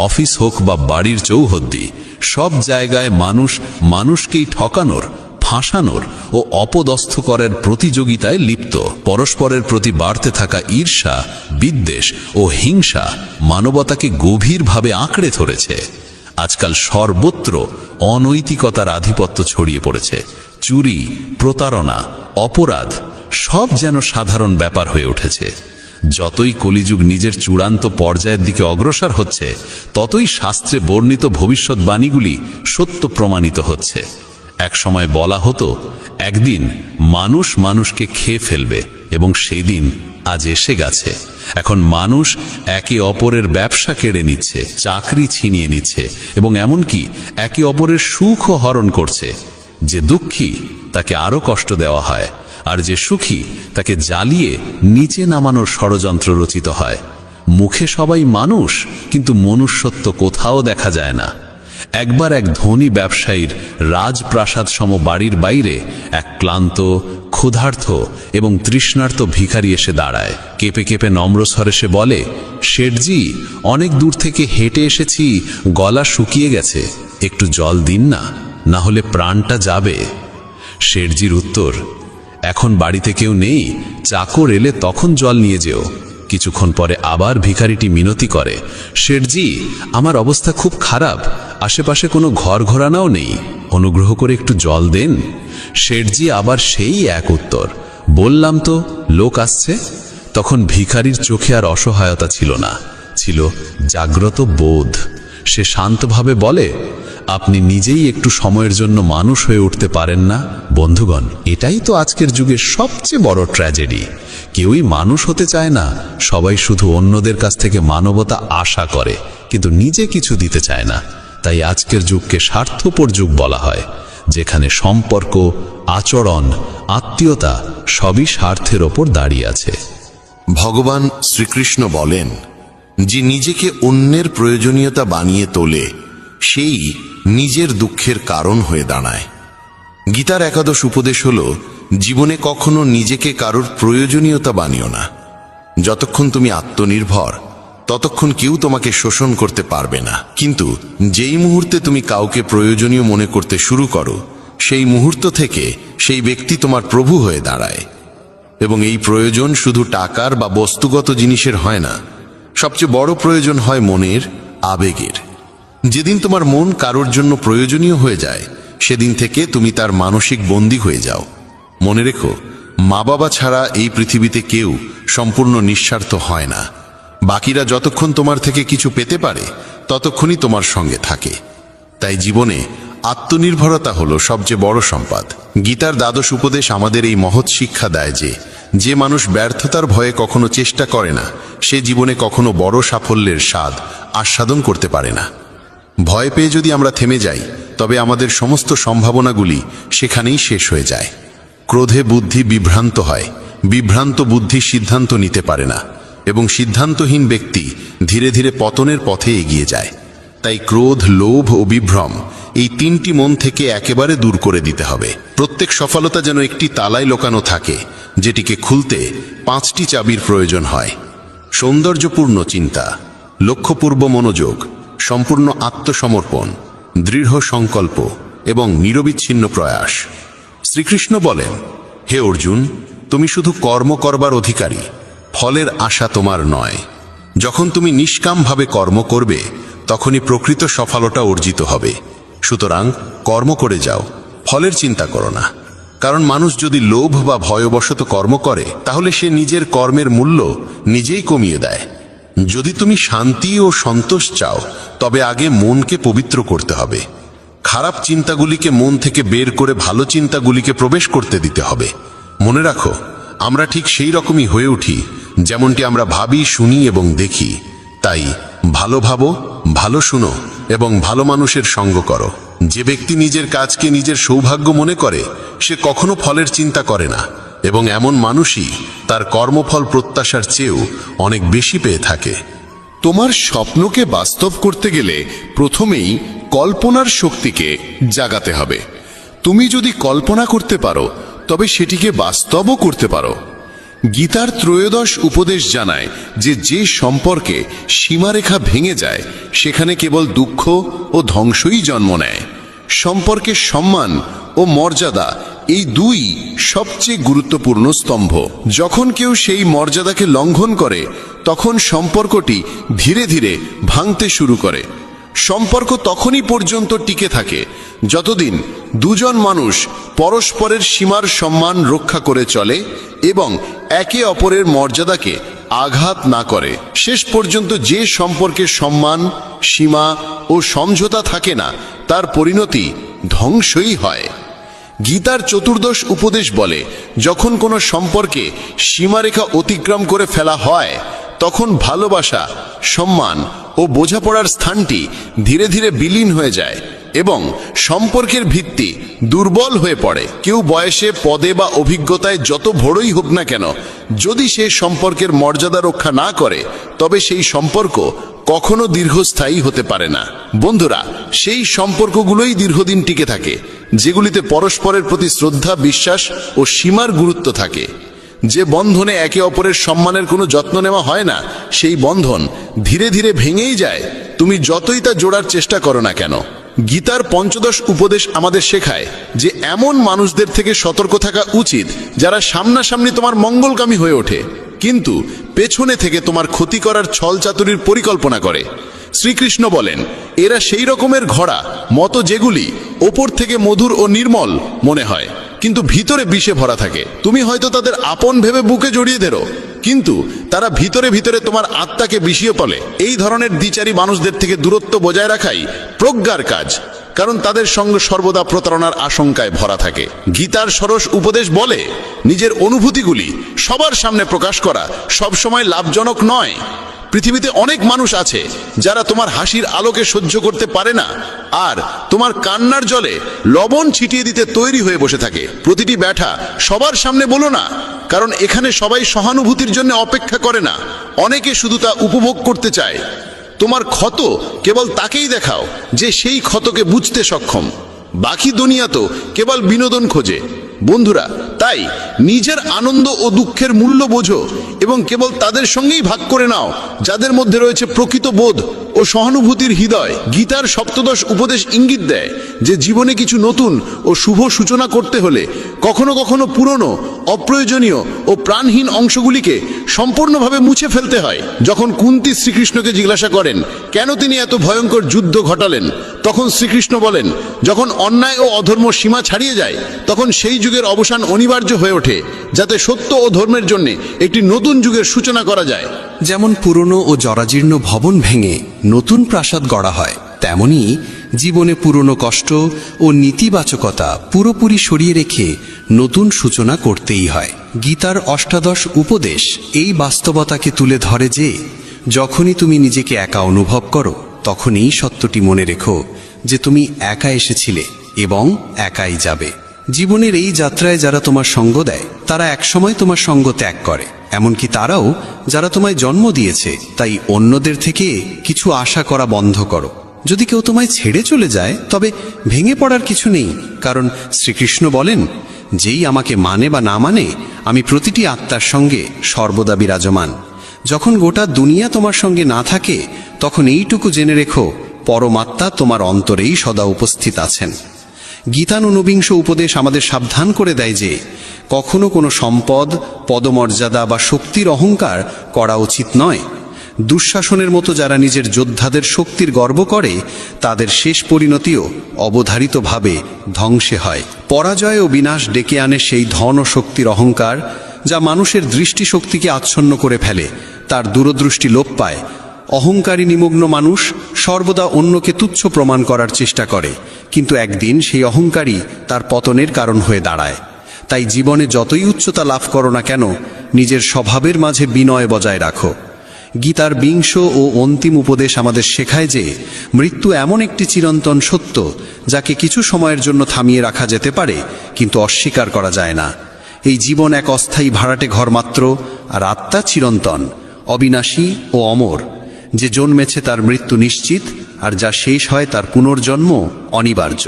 অফিস হোক বা বাড়ির চৌহদ্দি, সব জায়গায় মানুষ মানুষকেই ঠকানোর, ফাঁসানোর ও অপদস্থ করার প্রতিযোগিতায় লিপ্ত। পরস্পরের প্রতি বাড়তে থাকা ঈর্ষা, বিদ্বেষ ও হিংসা মানবতাকে গভীরভাবে আঁকড়ে ধরেছে। আজকাল সর্বত্র অনৈতিকতার আধিপত্য ছড়িয়ে পড়েছে। চুরি, প্রতারণা, অপরাধ সব যেন সাধারণ ব্যাপার হয়ে উঠেছে। যতই কলিযুগ নিজের চূড়ান্ত পর্যায়ের দিকে অগ্রসর হচ্ছে, ততই শাস্ত্রে বর্ণিত ভবিষ্যৎবাণীগুলি সত্য প্রমাণিত হচ্ছে। এক সময় বলা হতো, একদিন মানুষ মানুষকে খেয়ে ফেলবে, এবং সেই দিন আজ এসে গেছে। এখন মানুষ একে অপরের ব্যবসা কেড়ে নিচ্ছে, চাকরি ছিনিয়ে নিচ্ছে এবং এমনকি একে অপরের সুখও হরণ করছে। যে দুঃখী তাকে আরো কষ্ট দেওয়া হয়, আর যে সুখী তাকে জ্বালিয়ে নিচে নামানোর ষড়যন্ত্র রচিত হয়। মুখে সবাই মানুষ, কিন্তু মনুষ্যত্ব কোথাও দেখা যায় না। একবার এক ধনী ব্যবসায়ীর রাজপ্রাসাদ সম বাড়ির বাইরে এক ক্লান্ত, ক্ষুধার্ত এবং তৃষ্ণার্ত ভিখারি এসে দাঁড়ায়। কেঁপে কেঁপে নম্রস্বরে সে বলে, শেঠজি, অনেক দূর থেকে হেঁটে এসেছি, গলা শুকিয়ে গেছে, একটু জল দিন না, না হলে প্রাণটা যাবে। শেঠজির উত্তর, এখন বাড়িতে কেউ নেই, চাকর এলে তখন জল নিয়ে যেও। কিছুক্ষণ পরে আবার ভিখারিটি মিনতি করে, শেঠজি, আমার অবস্থা খুব খারাপ, আশেপাশে কোনো ঘর ঘোরানাও নেই, অনুগ্রহ করে একটু জল দেন। শেঠজি আবার সেই এক উত্তর, বললাম তো লোক আসছে। তখন ভিখারির চোখে আর অসহায়তা ছিল না, ছিল জাগ্রত বোধ। সে শান্তভাবে বলে, আপনি নিজেই একটু সময়ের জন্য মানুষ হয়ে উঠতে পারেন না? বন্ধুগণ, এটাই তো আজকের যুগের সবচেয়ে বড় ট্র্যাজেডি। কেউই মানুষ হতে চায় না, সবাই শুধু অন্যদের কাছ থেকে মানবতা আশা করে, কিন্তু নিজে কিছু দিতে চায় না। তাই আজকের যুগকে স্বার্থপর যুগ বলা হয়, যেখানে সম্পর্ক, আচরণ, আত্মীয়তা সবই স্বার্থের ওপর দাঁড়িয়ে আছে। ভগবান শ্রীকৃষ্ণ বলেন, যে নিজেকে অন্যের প্রয়োজনীয়তা বানিয়ে তোলে, সেই নিজের দুঃখের কারণ হয়ে দাঁড়ায়। গীতার একাদশ উপদেশ হল, জীবনে কখনো নিজেকে কারোর প্রয়োজনীয়তা বানিও না। যতক্ষণ তুমি আত্মনির্ভর, ততক্ষণ কেউ তোমাকে শোষণ করতে পারবে না। কিন্তু যেই মুহূর্তে তুমি কাউকে প্রয়োজনীয় মনে করতে শুরু করো, সেই মুহূর্ত থেকে সেই ব্যক্তি তোমার প্রভু হয়ে দাঁড়ায়। এবং এই প্রয়োজন শুধু টাকার বা বস্তুগত জিনিসের হয় না, সবচেয়ে বড় প্রয়োজন হয় মনের, আবেগের। যেদিন তোমার মন কারোর জন্য প্রয়োজনীয় হয়ে যায়, সেদিন থেকে তুমি তার মানসিক বন্দী হয়ে যাও। মনে রেখো, মা বাবা ছাড়া এই পৃথিবীতে কেউ সম্পূর্ণ নিঃস্বার্থ হয় না। বাকিরা যতক্ষণ তোমার থেকে কিছু পেতে পারে ততক্ষণই তোমার সঙ্গে থাকে। তাই জীবনে আত্মনির্ভরতা হলো সবচেয়ে বড় সম্পদ। গীতার দ্বাদশ উপদেশ আমাদের এই মহৎ শিক্ষা দেয় যে মানুষ ব্যর্থতার ভয়ে কখনো চেষ্টা করে না, সে জীবনে কখনো বড় সাফল্যের স্বাদ আস্বাদন করতে পারে না। ভয় পেয়ে যদি আমরা থেমে যাই, তবে আমাদের সমস্ত সম্ভাবনাগুলি সেখানেই শেষ হয়ে যায়। ক্রোধে বুদ্ধি বিভ্রান্ত হয়, বিভ্রান্ত বুদ্ধি সিদ্ধান্ত নিতে পারে না, এবং সিদ্ধান্তহীন ব্যক্তি ধীরে ধীরে পতনের পথে এগিয়ে যায়। তাই ক্রোধ, লোভ ও বিভ্রম এই তিনটি মন থেকে একেবারে দূর করে দিতে হবে। প্রত্যেক সফলতা যেন একটি তালায় লোকানো থাকে, যেটিকে খুলতে 5টি চাবির প্রয়োজন হয়। সৌন্দর্যপূর্ণ চিন্তা, লক্ষ্যপূর্ব মনোযোগ, সম্পূর্ণ আত্মসমর্পণ, দৃঢ় সংকল্প এবং নিরবিচ্ছিন্ন প্রয়াস। শ্রীকৃষ্ণ বলেন, হে অর্জুন, তুমি শুধু কর্ম করবার অধিকারী, ফলের আশা তোমার নয়। যখন তুমি নিষ্কামভাবে কর্ম করবে, তখনই প্রকৃত সফলতা অর্জিত হবে। সুতরাং কর্ম করে যাও, ফলের চিন্তা করো না। কারণ মানুষ যদি লোভ বা ভয়বশত কর্ম করে, তাহলে সে নিজের কর্মের মূল্য নিজেই কমিয়ে দেয়। যদি তুমি শান্তি ও সন্তোষ চাও, তবে আগে মনকে পবিত্র করতে হবে। খারাপ চিন্তাগুলিকে মন থেকে বের করে ভালো চিন্তাগুলিকে প্রবেশ করতে দিতে হবে। মনে রাখো, আমরা ঠিক সেই রকমই হয়ে উঠি যেমনটি আমরা ভাবি, শুনি এবং দেখি। তাই ভালো ভাবো, ভালো শুনো এবং ভালো মানুষের সঙ্গ করো। যে ব্যক্তি নিজের কাজকে নিজের সৌভাগ্য মনে করে, সে কখনো ফলের চিন্তা করে না, এবং এমন মানুষই তার কর্মফল প্রত্যাশার চেয়েও অনেক বেশি পেয়ে থাকে। তোমার স্বপ্নকে বাস্তব করতে গেলে প্রথমেই কল্পনার শক্তিকে জাগাতে হবে। তুমি যদি কল্পনা করতে পারো, তবে সেটিকে বাস্তবও করতে পারো। গীতার ত্রয়োদশ উপদেশ জানায় যে সম্পর্কে সীমারেখা ভেঙে যায়, সেখানে কেবল দুঃখ ও ধ্বংসই জন্ম নেয়। সম্পর্কের সম্মান ও মর্যাদা এই দুই সবচেয়ে গুরুত্বপূর্ণ স্তম্ভ। যখন কেউ সেই মর্যাদাকে লঙ্ঘন করে, তখন সম্পর্কটি ধীরে ধীরে ভাঙতে শুরু করে। সম্পর্ক তখনই পর্যন্ত টিকে থাকে যতদিন দুজন মানুষ পরস্পরের সীমার সম্মান রক্ষা করে চলে এবং একে অপরের মর্যাদাকে আঘাত না করে। শেষ পর্যন্ত যে সম্পর্কে সম্মান, সীমা ও সমঝোতা থাকে না, তার পরিণতি ধ্বংসই হয়। গীতার চতুর্দশ উপদেশ বলে, যখন কোনো সম্পর্কে সীমারেখা অতিক্রম করে ফেলা হয়, তখন ভালোবাসা, সম্মান ও বোঝাপড়ার স্থানটি ধীরে ধীরে বিলীন হয়ে যায় এবং সম্পর্কের ভিত্তি দুর্বল হয়ে পড়ে। কেউ বয়সে, পদে বা অভিজ্ঞতায় যত বড়ই হোক না কেন, যদি সে সম্পর্কের মর্যাদা রক্ষা না করে, তবে সেই সম্পর্ক কখনো দীর্ঘস্থায়ী হতে পারে না। বন্ধুরা, সেই সম্পর্কগুলোই দীর্ঘদিন টিকে থাকে যেগুলিতে পরস্পরের প্রতি শ্রদ্ধা, বিশ্বাস ও সীমার গুরুত্ব থাকে। যে বন্ধনে একে অপরের সম্মানের কোনো যত্ন নেওয়া হয় না, সেই বন্ধন ধীরে ধীরে ভেঙেই যায়, তুমি যতই তা জোড়ার চেষ্টা করো না কেন। গীতার পঞ্চদশ উপদেশ আমাদের শেখায় যে এমন মানুষদের থেকে সতর্ক থাকা উচিত যারা সামনাসামনি তোমার মঙ্গলকামী হয়ে ওঠে, কিন্তু পেছনে থেকে তোমার ক্ষতি করার ছল চাতুরির পরিকল্পনা করে। শ্রীকৃষ্ণ বলেন, এরা সেই রকমের ঘোড়া মতো যেগুলি ওপর থেকে মধুর ও নির্মল মনে হয়, কিন্তু ভিতরে বিষে ভরা থাকে। তুমি হয়তো তাদের আপন ভেবে বুকে জড়িয়ে ধরো, কিন্তু তারা ভিতরে ভিতরে তোমার আত্মাকে বিষিয়ে ফেলে। এই ধরনের দ্বিচারী মানুষদের থেকে দূরত্ব বজায় রাখাই প্রজ্ঞার কাজ, কারণ তাদের সঙ্গে সর্বদা প্রতারণার আশঙ্কায় ভরা থাকে। গীতার ষোড়শ উপদেশ বলে, নিজের অনুভূতিগুলি সবার সামনে প্রকাশ করা সবসময় লাভজনক নয়। পৃথিবীতে অনেক মানুষ আছে যারা তোমার হাসির আলোকে সহ্য করতে পারে না, আর তোমার কান্নার জলে লবণ ছিটিয়ে দিতে তৈরি হয়ে বসে থাকে। প্রতিটি ব্যথা সবার সামনে বলো না, কারণ এখানে সবাই সহানুভূতির জন্য অপেক্ষা করে না, অনেকে শুধু তা উপভোগ করতে চায়। তোমার ক্ষত কেবল তাকেই দেখাও যে সেই ক্ষতকে বুঝতে সক্ষম। বাকি দুনিয়া তো কেবল বিনোদন খোঁজে। বন্ধুরা, তাই নিজের আনন্দ ও দুঃখের মূল্য বোঝো এবং কেবল তাদের সঙ্গেই ভাগ করে নাও যাদের মধ্যে রয়েছে প্রকৃত বোধ ও সহানুভূতির হৃদয়। গীতার সপ্তদশ উপদেশ ইঙ্গিত দেয় যে জীবনে কিছু নতুন ও শুভ সূচনা করতে হলে কখনো কখনো পুরনো, অপ্রয়োজনীয় ও প্রাণহীন অংশগুলিকে সম্পূর্ণভাবে মুছে ফেলতে হয়। যখন কুন্তী শ্রীকৃষ্ণকে জিজ্ঞাসা করেন কেন তিনি এত ভয়ঙ্কর যুদ্ধ ঘটালেন, তখন শ্রীকৃষ্ণ বলেন, যখন অন্যায় ও অধর্ম সীমা ছাড়িয়ে যায় তখন সেই যুগের অবসান অনিবার্য হয়ে ওঠে, যাতে সত্য ও ধর্মের জন্য একটি নতুন যুগের সূচনা করা যায়। যেমন পুরনো ও জরাজীর্ণ ভবন ভেঙে নতুন প্রাসাদ গড়া হয়, তেমনি জীবনে পুরনো কষ্ট ও নেতিবাচকতা পুরোপুরি সরিয়ে রেখে নতুন সূচনা করতেই হয়। গীতার অষ্টাদশ উপদেশ এই বাস্তবতাকে তুলে ধরে যে যখনই তুমি নিজেকে একা অনুভব করো তখনই সত্যটি মনে রেখো যে তুমি একা এসেছিলে এবং একাই যাবে। জীবনের এই যাত্রায় যারা তোমার সঙ্গ দেয় তারা একসময় তোমার সঙ্গ ত্যাগ করে, এমনকি তারাও যারা তোমায় জন্ম দিয়েছে। তাই অন্যদের থেকে কিছু আশা করা বন্ধ করো। যদি কেউ তোমায় ছেড়ে চলে যায় তবে ভেঙে পড়ার কিছু নেই, কারণ শ্রীকৃষ্ণ বলেন, যেই আমাকে মানে বা না মানে আমি প্রতিটি আত্মার সঙ্গে সর্বদা বিরাজমান। যখন গোটা দুনিয়া তোমার সঙ্গে না থাকে তখন এইটুকু জেনে রেখো, পরমাত্মা তোমার অন্তরেই সদা উপস্থিত আছেন। গীতার ঊনবিংশ উপদেশ আমাদের সাবধান করে দেয় যে কখনো কোনো সম্পদ, পদমর্যাদা বা শক্তির অহংকার করা উচিত নয়। দুঃশাসনের মতো যারা নিজের যোদ্ধাদের শক্তির গর্ব করে তাদের শেষ পরিণতিও অবধারিতভাবে ধ্বংসে হয়। পরাজয় ও বিনাশ ডেকে আনে সেই ধন ও শক্তির অহংকার যা মানুষের দৃষ্টিশক্তিকে আচ্ছন্ন করে ফেলে, তার দূরদৃষ্টি লোপ পায়। অহংকারী নিমগ্ন মানুষ সর্বদা অন্যকে তুচ্ছ প্রমাণ করার চেষ্টা করে, কিন্তু একদিন সেই অহংকারী তার পতনের কারণ হয়ে দাঁড়ায়। তাই জীবনে যতই উচ্চতা লাভ করো না কেন, নিজের স্বভাবের মাঝে বিনয় বজায় রাখো। গীতার বিংশ ও অন্তিম উপদেশ আমাদের শেখায় যে মৃত্যু এমন একটি চিরন্তন সত্য যাকে কিছু সময়ের জন্য থামিয়ে রাখা যেতে পারে, কিন্তু অস্বীকার করা যায় না। এই জীবন এক অস্থায়ী ভাড়াটে ঘর মাত্র, আর আত্মা চিরন্তন, অবিনাশী ও অমর। যে জন্মেছে তার মৃত্যু নিশ্চিত, আর যা শেষ হয় তার পুনর্জন্ম অনিবার্য।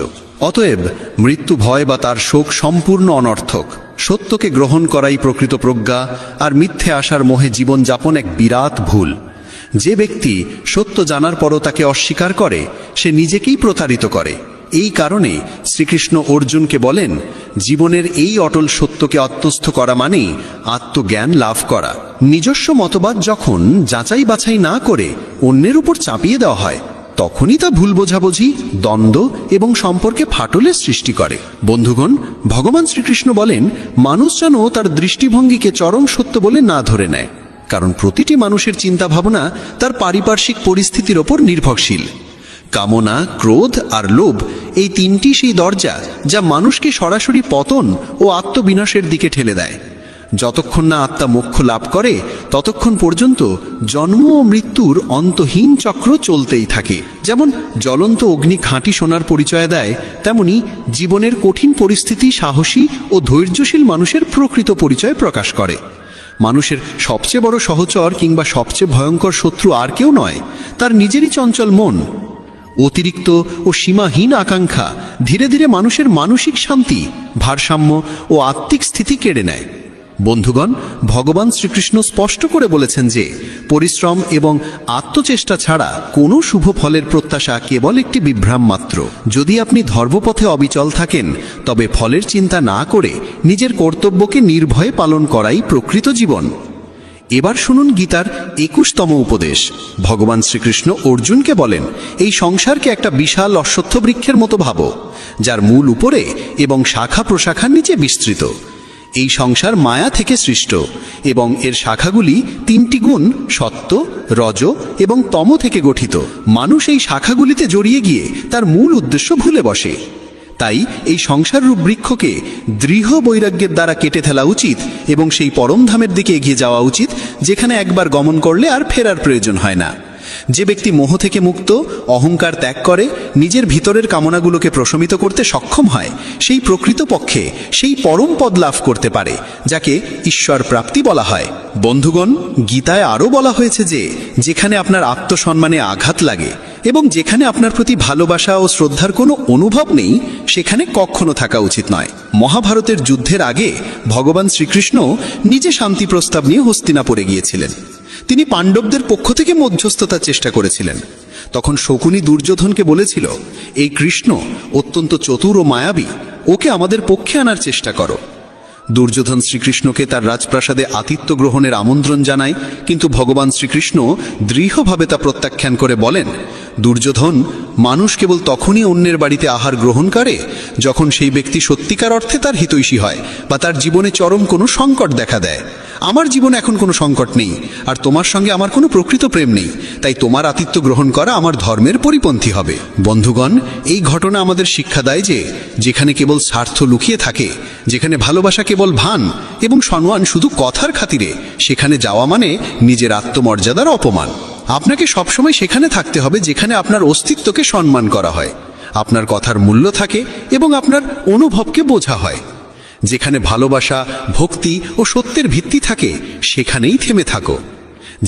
অতএব মৃত্যু ভয় বা তার শোক সম্পূর্ণ অনর্থক। সত্যকে গ্রহণ করাই প্রকৃত প্রজ্ঞা, আর মিথ্যে আশার মোহে জীবনযাপন এক বিরাট ভুল। যে ব্যক্তি সত্য জানার পরও তাকে অস্বীকার করে সে নিজেকেই প্রতারিত করে। এই কারণে শ্রীকৃষ্ণ অর্জুনকে বলেন, জীবনের এই অটল সত্যকে আত্মস্থ করা মানেই আত্মজ্ঞান লাভ করা। নিজস্ব মতবাদ যখন যাচাই বাছাই না করে অন্যের উপর চাপিয়ে দেওয়া হয় তখনই তা ভুল বোঝাবুঝি, দ্বন্দ্ব এবং সম্পর্কে ফাটলের সৃষ্টি করে। বন্ধুগণ, ভগবান শ্রীকৃষ্ণ বলেন, মানুষ যেন তার দৃষ্টিভঙ্গিকে চরম সত্য বলে না ধরে নেয়, কারণ প্রতিটি মানুষের চিন্তা ভাবনা তার পারিপার্শ্বিক পরিস্থিতির ওপর নির্ভরশীল। কামনা, ক্রোধ আর লোভ এই তিনটি সেই দরজা যা মানুষকে সরাসরি পতন ও আত্মবিনাশের দিকে ঠেলে দেয়। যতক্ষণ না আত্মা মোক্ষ লাভ করে ততক্ষণ পর্যন্ত জন্ম ও মৃত্যুর অন্তহীন চক্র চলতেই থাকে। যেমন জ্বলন্ত অগ্নি খাঁটি সোনার পরিচয় দেয়, তেমনি জীবনের কঠিন পরিস্থিতি সাহসী ও ধৈর্যশীল মানুষের প্রকৃত পরিচয় প্রকাশ করে। মানুষের সবচেয়ে বড় সহচর কিংবা সবচেয়ে ভয়ঙ্কর শত্রু আর কেউ নয়, তার নিজেরই চঞ্চল মন। অতিরিক্ত ও সীমাহীন আকাঙ্ক্ষা ধীরে ধীরে মানুষের মানসিক শান্তি, ভারসাম্য ও আত্মিক স্থিতি কেড়ে নেয়। বন্ধুগণ, ভগবান শ্রীকৃষ্ণ স্পষ্ট করে বলেছেন যে পরিশ্রম এবং আত্মচেষ্টা ছাড়া কোনো শুভ ফলের প্রত্যাশা কেবল একটি বিভ্রাম মাত্র। যদি আপনি ধর্মপথে অবিচল থাকেন তবে ফলের চিন্তা না করে নিজের কর্তব্যকে নির্ভয়ে পালন করাই প্রকৃত জীবন। এবার শুনুন গীতার 21তম উপদেশ। ভগবান শ্রীকৃষ্ণ অর্জুনকে বলেন, এই সংসারকে একটা বিশাল অশ্বত্থ বৃক্ষের মতো ভাবো, যার মূল উপরে এবং শাখা প্রশাখার নিচে বিস্তৃত। এই সংসার মায়া থেকে সৃষ্ট এবং এর শাখাগুলি তিনটি গুণ সত্য, রজ এবং তম থেকে গঠিত। মানুষ এই শাখাগুলিতে জড়িয়ে গিয়ে তার মূল উদ্দেশ্য ভুলে বসে। তাই এই সংসাররূপ বৃক্ষকে দৃঢ় বৈরাগ্যের দ্বারা কেটে ফেলা উচিত এবং সেই পরমধামের দিকে এগিয়ে যাওয়া উচিত, যেখানে একবার গমন করলে আর ফেরার প্রয়োজন হয় না। যে ব্যক্তি মোহ থেকে মুক্ত, অহংকার ত্যাগ করে নিজের ভিতরের কামনাগুলোকে প্রশমিত করতে সক্ষম হয়, সেই প্রকৃতপক্ষে সেই পরম পদ লাভ করতে পারে যাকে ঈশ্বর প্রাপ্তি বলা হয়। বন্ধুগণ, গীতায় আরও বলা হয়েছে যে যেখানে আপনার আত্মসম্মানে আঘাত লাগে এবং যেখানে আপনার প্রতি ভালোবাসা ও শ্রদ্ধার কোনো অনুভব নেই সেখানে কখনো থাকা উচিত নয়। মহাভারতের যুদ্ধের আগে ভগবান শ্রীকৃষ্ণ নিজে শান্তি প্রস্তাব নিয়ে হস্তিনাপুরে গিয়েছিলেন। তিনি পাণ্ডবদের পক্ষ থেকে মধ্যস্থতার চেষ্টা করেছিলেন। তখন শকুনি দুর্যোধনকে বলেছিল, এই কৃষ্ণ অত্যন্ত চতুর ও মায়াবী, ওকে আমাদের পক্ষে আনার চেষ্টা করো। দুর্যোধন শ্রীকৃষ্ণকে তার রাজপ্রাসাদে আতিথ্য গ্রহণের আমন্ত্রণ জানায়, কিন্তু ভগবান শ্রীকৃষ্ণ দৃঢ়ভাবে তা প্রত্যাখ্যান করে বলেন, দুর্যোধন, মানুষ কেবল তখনই অন্যের বাড়িতে আহার গ্রহণ করে যখন সেই ব্যক্তি সত্যিকার অর্থে তার হিতৈষী হয় বা তার জীবনে চরম কোনো সংকট দেখা দেয়। আমার জীবনে এখন কোনো সংকট নেই, আর তোমার সঙ্গে আমার কোনো প্রকৃত প্রেম নেই, তাই তোমার আতিথ্য গ্রহণ করা আমার ধর্মের পরিপন্থী হবে। বন্ধুগণ, এই ঘটনা আমাদের শিক্ষা দেয় যে যেখানে কেবল স্বার্থ লুকিয়ে থাকে, যেখানে ভালোবাসা কেবল ভান এবং সম্মান শুধু কথার খাতিরে, সেখানে যাওয়া মানে নিজের আত্মমর্যাদার অপমান। আপনাকে সবসময় সেখানে থাকতে হবে যেখানে আপনার অস্তিত্বকে সম্মান করা হয়, আপনার কথার মূল্য থাকে এবং আপনার অনুভবকে বোঝা হয়। যেখানে ভালোবাসা, ভক্তি ও সত্যের ভিত্তি থাকে সেখানেই থেমে থাকো।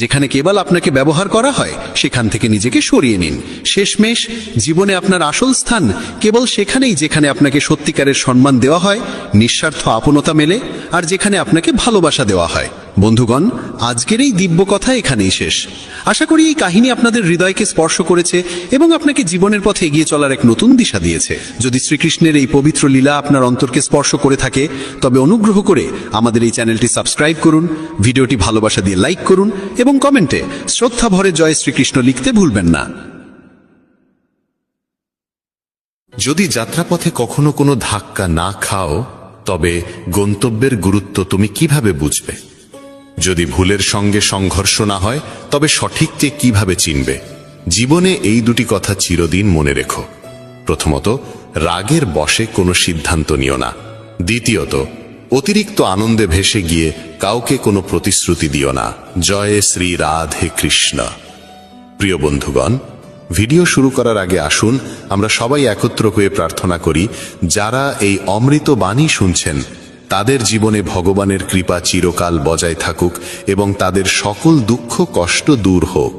যেখানে কেবল আপনাকে ব্যবহার করা হয় সেখান থেকে নিজেকে সরিয়ে নিন। শেষমেশ জীবনে আপনার আসল স্থান কেবল সেখানেই যেখানে আপনাকে সত্যিকারের সম্মান দেওয়া হয়, নিঃস্বার্থ আপনতা মেলে, আর যেখানে আপনাকে ভালোবাসা দেওয়া হয়। বন্ধুগণ, আজকের এই দিব্য কথা এখানেই শেষ। আশা করি এই কাহিনী আপনাদের হৃদয়কে স্পর্শ করেছে এবং আপনাকে জীবনের পথে এগিয়ে চলার এক নতুন দিশা দিয়েছে। যদি শ্রীকৃষ্ণের এই পবিত্র লীলা আপনার অন্তরকে স্পর্শ করে থাকে, তবে অনুগ্রহ করে আমাদের এই চ্যানেলটি সাবস্ক্রাইব করুন, ভিডিওটি ভালোবাসা দিয়ে লাইক করুন এবং কমেন্টে শ্রদ্ধা ভরে জয় শ্রীকৃষ্ণ লিখতে ভুলবেন না। যদি যাত্রাপথে কখনো কোনো ধাক্কা না খাও, তবে গন্তব্যের গুরুত্ব তুমি কিভাবে বুঝবে? যদি ভুলের সঙ্গে সংঘর্ষ না হয়, তবে সঠিককে কিভাবে চিনবে? জীবনে এই দুটি কথা চিরদিন মনে রেখো। প্রথমত, রাগের বশে কোনো সিদ্ধান্ত নিও না। দ্বিতীয়ত, অতিরিক্ত আনন্দে ভেসে গিয়ে কাউকে কোনো প্রতিশ্রুতি দিও না। জয় শ্রী রাধে কৃষ্ণ। প্রিয় বন্ধুগণ, ভিডিও শুরু করার আগে আসুন আমরা সবাই একত্র হয়ে প্রার্থনা করি, যারা এই অমৃত বাণী শুনছেন তাদের জীবনে ভগবানের কৃপা চিরকাল বজায় থাকুক এবং তাদের সকল দুঃখ কষ্ট দূর হোক।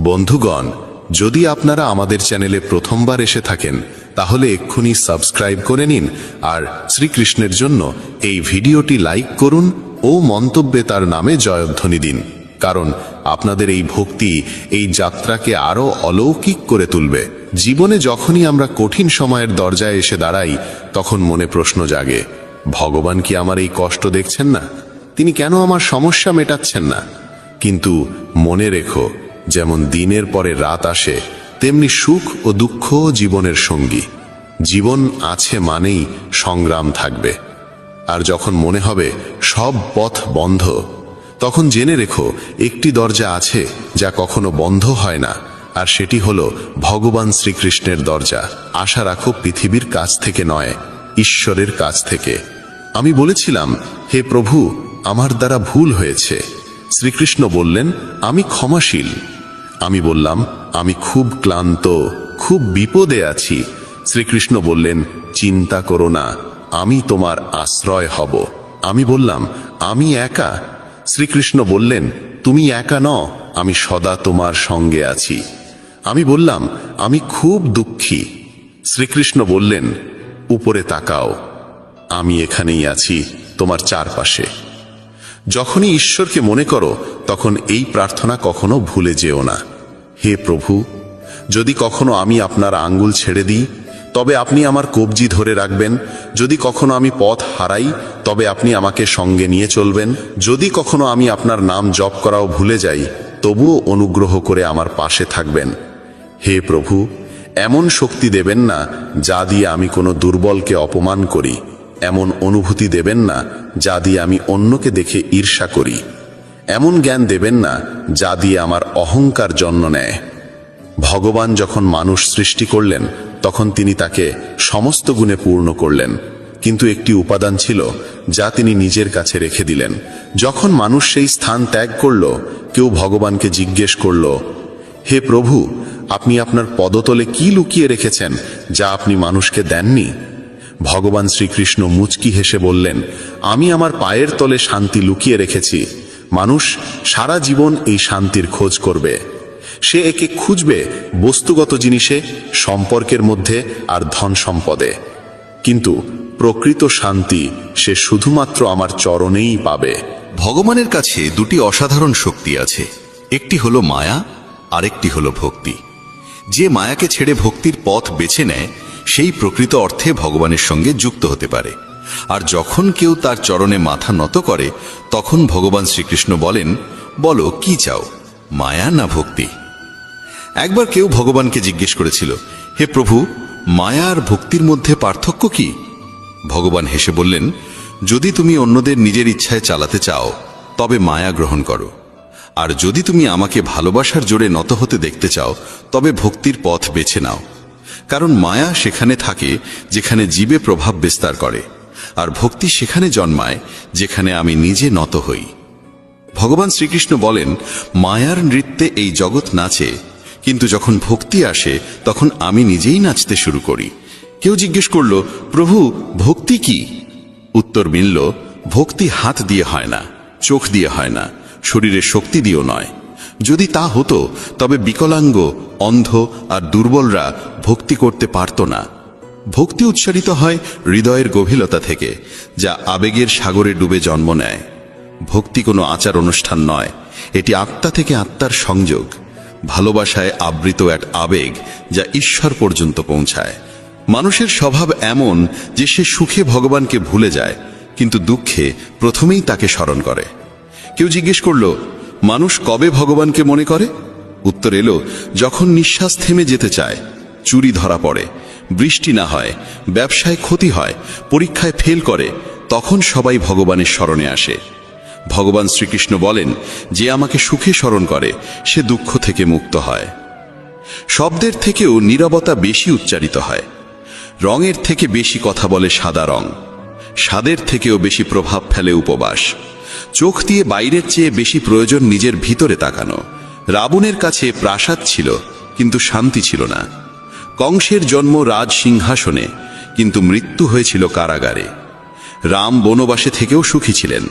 বন্ধুগণ, যদি আপনারা আমাদের চ্যানেলে প্রথমবার এসে থাকেন তাহলে এক্ষুনি সাবস্ক্রাইব করে নিন, আর শ্রীকৃষ্ণের জন্য এই ভিডিওটি লাইক করুন ও মন্তব্যে তার নামে জয়ধ্বনি দিন, কারণ আপনাদের এই ভক্তি এই যাত্রাকে আরো অলৌকিক করে তুলবে। জীবনে যখনই আমরা কঠিন সময়ের দরজায় এসে দাঁড়াই, তখন মনে প্রশ্ন জাগে, ভগবান কি আমার এই কষ্ট দেখছেন না? তিনি কেন আমার সমস্যা মেটাচ্ছেন না? কিন্তু মনে রেখো, যেমন দিনের পরে রাত আসে, তেমনি সুখ ও দুঃখ জীবনের সঙ্গী। জীবন আছে মানেই সংগ্রাম থাকবে। আর যখন মনে হবে সব পথ বন্ধ, তখন জেনে রেখো একটি দরজা আছে যা কখনো বন্ধ হয় না, আর সেটি হলো ভগবান শ্রীকৃষ্ণের দরজা। আশা রাখো পৃথিবীর কাছ থেকে নয়, ঈশ্বরের কাছ থেকে। আমি বলেছিলাম, হে প্রভু, আমার দ্বারা ভুল হয়েছে। শ্রীকৃষ্ণ বললেন, আমি ক্ষমাশীল। আমি বললাম, আমি খুব ক্লান্ত, খুব বিপদে আছি। শ্রীকৃষ্ণ বললেন, চিন্তা করো না, আমি তোমার আশ্রয় হব। আমি বললাম, আমি একা। শ্রীকৃষ্ণ বললেন, তুমি একা নও, আমি সদা তোমার সঙ্গে আছি। আমি বললাম, আমি খুব দুঃখী। শ্রীকৃষ্ণ বললেন, উপরে তাকাও, আমি এখানেই আছি তোমার চারপাশে। যখনই ঈশ্বরকে মনে করো, তখন এই প্রার্থনা কখনো ভুলে যেও না। হে প্রভু, যদি কখনো আমি আপনার আঙ্গুল ছেড়ে দিই, তবে আপনি আমার কবজি ধরে রাখবেন। যদি কখনো আমি পথ হারাই, তবে আপনি আমাকে সঙ্গে নিয়ে চলবেন। যদি কখনো আমি আপনার নাম জপ করাও ভুলে যাই, তবুও অনুগ্রহ করে আমার পাশে থাকবেন। হে প্রভু, এমন শক্তি দেবেন না যা দিয়ে আমি কোনো দুর্বলকে অপমান করি, এমন অনুভূতি দেবেন না যা দিয়ে আমি অন্যকে দেখে ঈর্ষা করি, এমন জ্ঞান দেবেন না যা দিয়ে আমার অহংকার জন্ম নেয়। ভগবান যখন মানুষ সৃষ্টি করলেন, তখন তিনি তাকে সমস্ত গুণে পূর্ণ করলেন, কিন্তু একটি উপাদান ছিল যা তিনি নিজের কাছে রেখে দিলেন। যখন মানুষ সেই স্থান ত্যাগ করল, কেউ ভগবানকে জিজ্ঞেস করল, হে প্রভু, আপনি আপনার পদতলে কি লুকিয়ে রেখেছেন যা আপনি মানুষকে দেননি? ভগবান শ্রীকৃষ্ণ মুচকি হেসে বললেন, আমি আমার পায়ের তলে শান্তি লুকিয়ে রেখেছি। মানুষ সারা জীবন এই শান্তির খোঁজ করবে। সে একে খুঁজবে বস্তুগত জিনিসে, সম্পর্কের মধ্যে আর ধন সম্পদে, কিন্তু প্রকৃত শান্তি সে শুধুমাত্র আমার চরণেই পাবে। ভগবানের কাছে দুটি অসাধারণ শক্তি আছে, একটি হলো মায়া, আরেকটি হলো ভক্তি। যে মায়াকে ছেড়ে ভক্তির পথ বেছে নেয় সেই প্রকৃত অর্থে ভগবানের সঙ্গে যুক্ত হতে পারে। আর যখন কেউ তার চরণে মাথা নত করে তখন ভগবান শ্রীকৃষ্ণ বলেন, বলো কি চাও, মায়া না ভক্তি? একবার কেউ ভগবানকে জিজ্ঞেস করেছিল, হে প্রভু, মায়া আর ভক্তির মধ্যে পার্থক্য কি? ভগবান হেসে বললেন, যদি তুমি অন্যদের নিজের ইচ্ছায় চালাতে চাও তবে মায়া গ্রহণ করো, আর যদি তুমি আমাকে ভালোবাসার জোরে নত হতে দেখতে চাও তবে ভক্তির পথ বেছে নাও। কারণ মায়া সেখানে থাকে যেখানে জীবে প্রভাব বিস্তার করে, আর ভক্তি সেখানে জন্মায় যেখানে আমি নিজে নত হই। ভগবান শ্রীকৃষ্ণ বলেন, মায়ার নৃত্যে এই জগৎ নাচে, কিন্তু যখন ভক্তি আসে তখন আমি নিজেই নাচতে শুরু করি। কেউ জিজ্ঞেস করল, প্রভু, ভক্তি কি? উত্তর মিলল, ভক্তি হাত দিয়ে হয় না, চোখ দিয়ে হয় না, শরীরের শক্তি দিয়েও নয়। যদি তা হতো তবে বিকলাঙ্গ, অন্ধ আর দুর্বলরা ভক্তি করতে পারত না। ভক্তি উচ্চারিত হয় হৃদয়ের গভীরতা থেকে, যা আবেগের সাগরে ডুবে জন্ম নেয়। ভক্তি কোনো আচার অনুষ্ঠান নয়, এটি আত্মা থেকে আত্মার সংযোগ, ভালোবাসায় আবৃত এক আবেগ যা ঈশ্বর পর্যন্ত পৌঁছায়। মানুষের স্বভাব এমন যে সে সুখে ভগবানকে ভুলে যায়, কিন্তু দুঃখে প্রথমেই তাকে স্মরণ করে। কেউ জিজ্ঞেস করল, মানুষ কবে ভগবানকে মনে করে? উত্তর এলো, যখন নিঃশ্বাস থেমে যেতে চায়, চুরি ধরা পড়ে, বৃষ্টি না হয়, ব্যবসায় ক্ষতি হয়, পরীক্ষায় ফেল করে, তখন সবাই ভগবানের স্মরণে আসে। ভগবান শ্রীকৃষ্ণ বলেন, যে আমাকে সুখে স্মরণ করে সে দুঃখ থেকে মুক্ত হয়। শব্দের থেকেও নীরবতা বেশি উচ্চারিত হয়। রঙের থেকে বেশি কথা বলে সাদা রং, স্বাদের থেকেও বেশি প্রভাব ফেলে উপবাস। চোখ দিয়ে বাইরের চেয়ে বেশি প্রয়োজন নিজের ভিতরে তাকানো। রাবণের কাছে প্রাসাদ ছিল কিন্তু শান্তি ছিল না। কংসের জন্ম রাজ সিংহাসনে, কিন্তু মৃত্যু হয়েছিল কারাগারে। রাম বনবাসে থেকেও সুখী ছিলেন,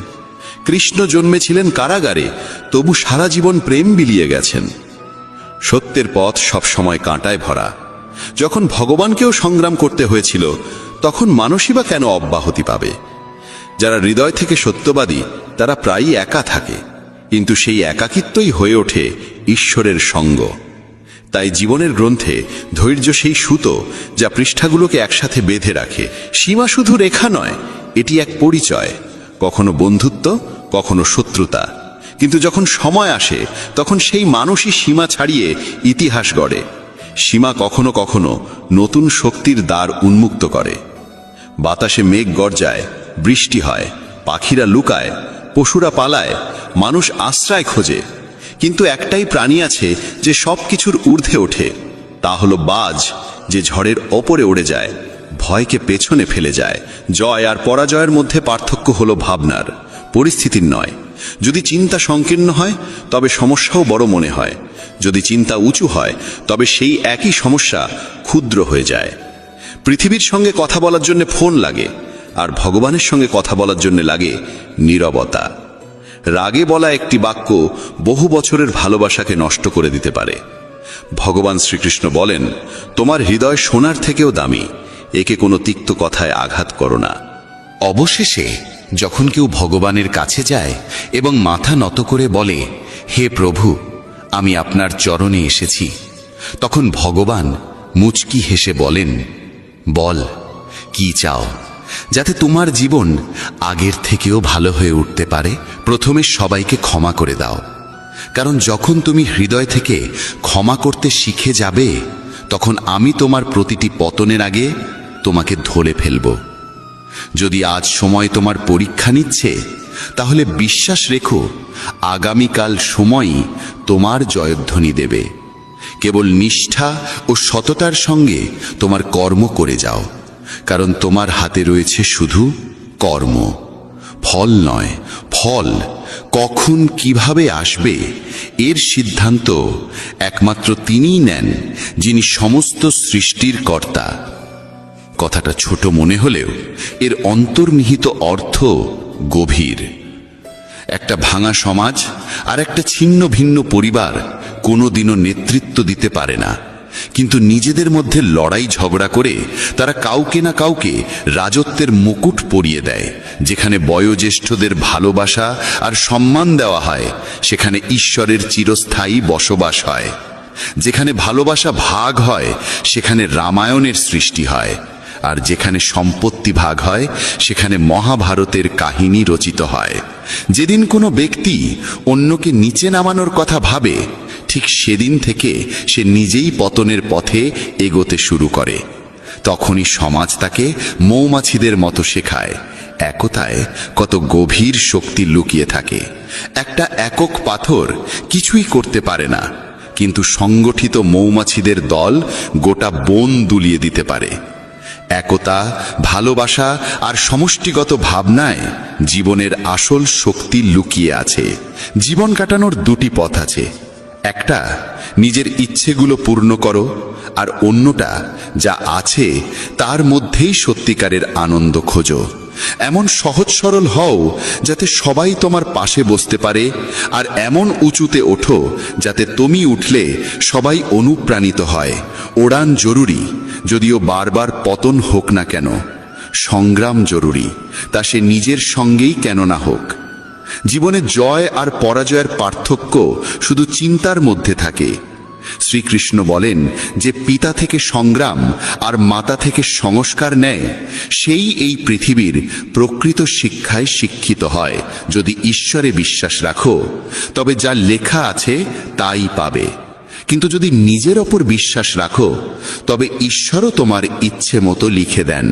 কৃষ্ণ জন্মেছিলেন কারাগারে, তবু সারা জীবন প্রেম বিলিয়ে গেছেন। সত্যের পথ সবসময় কাঁটায় ভরা। যখন ভগবানকেও সংগ্রাম করতে হয়েছিল তখন মানুষই বা কেন অব্যাহতি পাবে? যারা হৃদয় থেকে সত্যবাদী তারা প্রায়ই একা থাকে, কিন্তু সেই একাকিত্বই হয়ে ওঠে ঈশ্বরের সঙ্গ। তাই জীবনের গ্রন্থে ধৈর্য সেই সুতো যা পৃষ্ঠাগুলোকে একসাথে বেঁধে রাখে। সীমা শুধু রেখা নয়, এটি এক পরিচয়, কখনো বন্ধুত্ব, কখনো শত্রুতা। কিন্তু যখন সময় আসে তখন সেই মানুষই সীমা ছাড়িয়ে ইতিহাস গড়ে। সীমা কখনো কখনো নতুন শক্তির দ্বার উন্মুক্ত করে। বাতাসে মেঘ গর্জায়, বৃষ্টি হয়, পাখিরা লুকায়, পশুরা পালায়, মানুষ আশ্রয় খোঁজে, কিন্তু একটাই প্রাণী আছে যে সব কিছুর ঊর্ধ্বে ওঠে। তা হলো বাজ, যে ঝড়ের ওপরে উড়ে যায়, ভয়কে পেছনে ফেলে যায়। জয় আর পরাজয়ের মধ্যে পার্থক্য হলো ভাবনার, পরিস্থিতির নয়। যদি চিন্তা সংকীর্ণ হয় তবে সমস্যাও বড় মনে হয়, যদি চিন্তা উঁচু হয় তবে সেই একই সমস্যা ক্ষুদ্র হয়ে যায়। পৃথিবীর সঙ্গে কথা বলার জন্য ফোন লাগে, আর ভগবানের সঙ্গে কথা বলার জন্য লাগে নীরবতা। রাগে বলা একটি বাক্য বহু বছরের ভালোবাসাকে নষ্ট করে দিতে পারে। ভগবান শ্রীকৃষ্ণ বলেন, তোমার হৃদয় সোনার থেকেও দামি, একে কোনো তিক্ত কথায় আঘাত করো না। অবশেষে যখন কেউ ভগবানের কাছে যায় এবং মাথা নত করে বলে, হে প্রভু, আমি আপনার চরণে এসেছি, তখন ভগবান মুচকি হেসে বলেন, বল কি চাও, যাতে তোমার জীবন আগের থেকেও ভালো হয়ে উঠতে পারে। প্রথমে সবাইকে ক্ষমা করে দাও, কারণ যখন তুমি হৃদয় থেকে ক্ষমা করতে শিখে যাবে তখন আমি তোমার প্রতিটি পতনের আগে তোমাকে ধরে ফেলব। যদি আজ সময় তোমার পরীক্ষা নিচ্ছে তাহলে বিশ্বাস রেখো, আগামীকাল সময়ই তোমার জয়ধ্বনি দেবে। কেবল নিষ্ঠা ও সততার সঙ্গে তোমার কর্ম করে যাও, কারণ তোমার হাতে রয়েছে শুধু কর্ম, ফল নয়। ফল কখন কিভাবে আসবে এর সিদ্ধান্ত একমাত্র তিনিই নেন, যিনি সমস্ত সৃষ্টির কর্তা। কথাটা ছোট মনে হলেও এর অন্তর্নিহিত অর্থ গভীর। একটা ভাঙা সমাজ আর একটা ছিন্ন ভিন্ন পরিবার কোনোদিনও নেতৃত্ব দিতে পারে না, কিন্তু নিজেদের মধ্যে লড়াই ঝগড়া করে তারা কাউকে না কাউকে রাজত্বের মুকুট পরিয়ে দেয়। যেখানে বয়োজ্যেষ্ঠদের ভালোবাসা আর সম্মান দেওয়া হয়, সেখানে ঈশ্বরের চিরস্থায়ী বসবাস হয়। যেখানে ভালোবাসা ভাগ হয়, সেখানে রামায়ণের সৃষ্টি হয়। আর যেখানে সম্পত্তি ভাগ হয়, সেখানে মহাভারতের কাহিনী রচিত হয়। যেদিন কোনো ব্যক্তি অন্যকে নিচে নামানোর কথা ভাবে, ঠিক সেদিন থেকে সে নিজেই পতনের পথে এগোতে শুরু করে। তখনই সমাজ তাকে মৌমাছিদের মতো শেখায়, একতায় কত গভীর শক্তি লুকিয়ে থাকে। একটা একক পাথর কিছুই করতে পারে না, কিন্তু সংগঠিত মৌমাছিদের দল গোটা বন দুলিয়ে দিতে পারে। একতা, ভালোবাসা আর সমষ্টিগত ভাবনায় জীবনের আসল শক্তি লুকিয়ে আছে। জীবন কাটানোর দুটি পথ আছে, একটা নিজের ইচ্ছেগুলো পূর্ণ করো, আর অন্যটা যা আছে তার মধ্যেই সত্যিকারের আনন্দ খোঁজো। এমন সহজ সরল হও যাতে সবাই তোমার পাশে বসতে পারে, আর এমন উঁচুতে ওঠো যাতে তুমি উঠলে সবাই অনুপ্রাণিত হয়। ওড়ান জরুরি, যদিও বারবার পতন হোক না কেন। সংগ্রাম জরুরি, তা সে নিজের সঙ্গেই কেন না হোক। জীবনে জয় আর পরাজয়ের পার্থক্য শুধু চিন্তার মধ্যে থাকে। শ্রীকৃষ্ণ বলেন যে পিতা থেকে সংগ্রাম আর মাতা থেকে সংস্কার নেয়, সেই এই পৃথিবীর প্রকৃত শিক্ষায় শিক্ষিত হয়। যদি ঈশ্বরে বিশ্বাস রাখো, তবে যা লেখা আছে তাই পাবে। কিন্তু যদি নিজের ওপর বিশ্বাস রাখো, তবে ঈশ্বরও তোমার ইচ্ছে মতো লিখে দেন।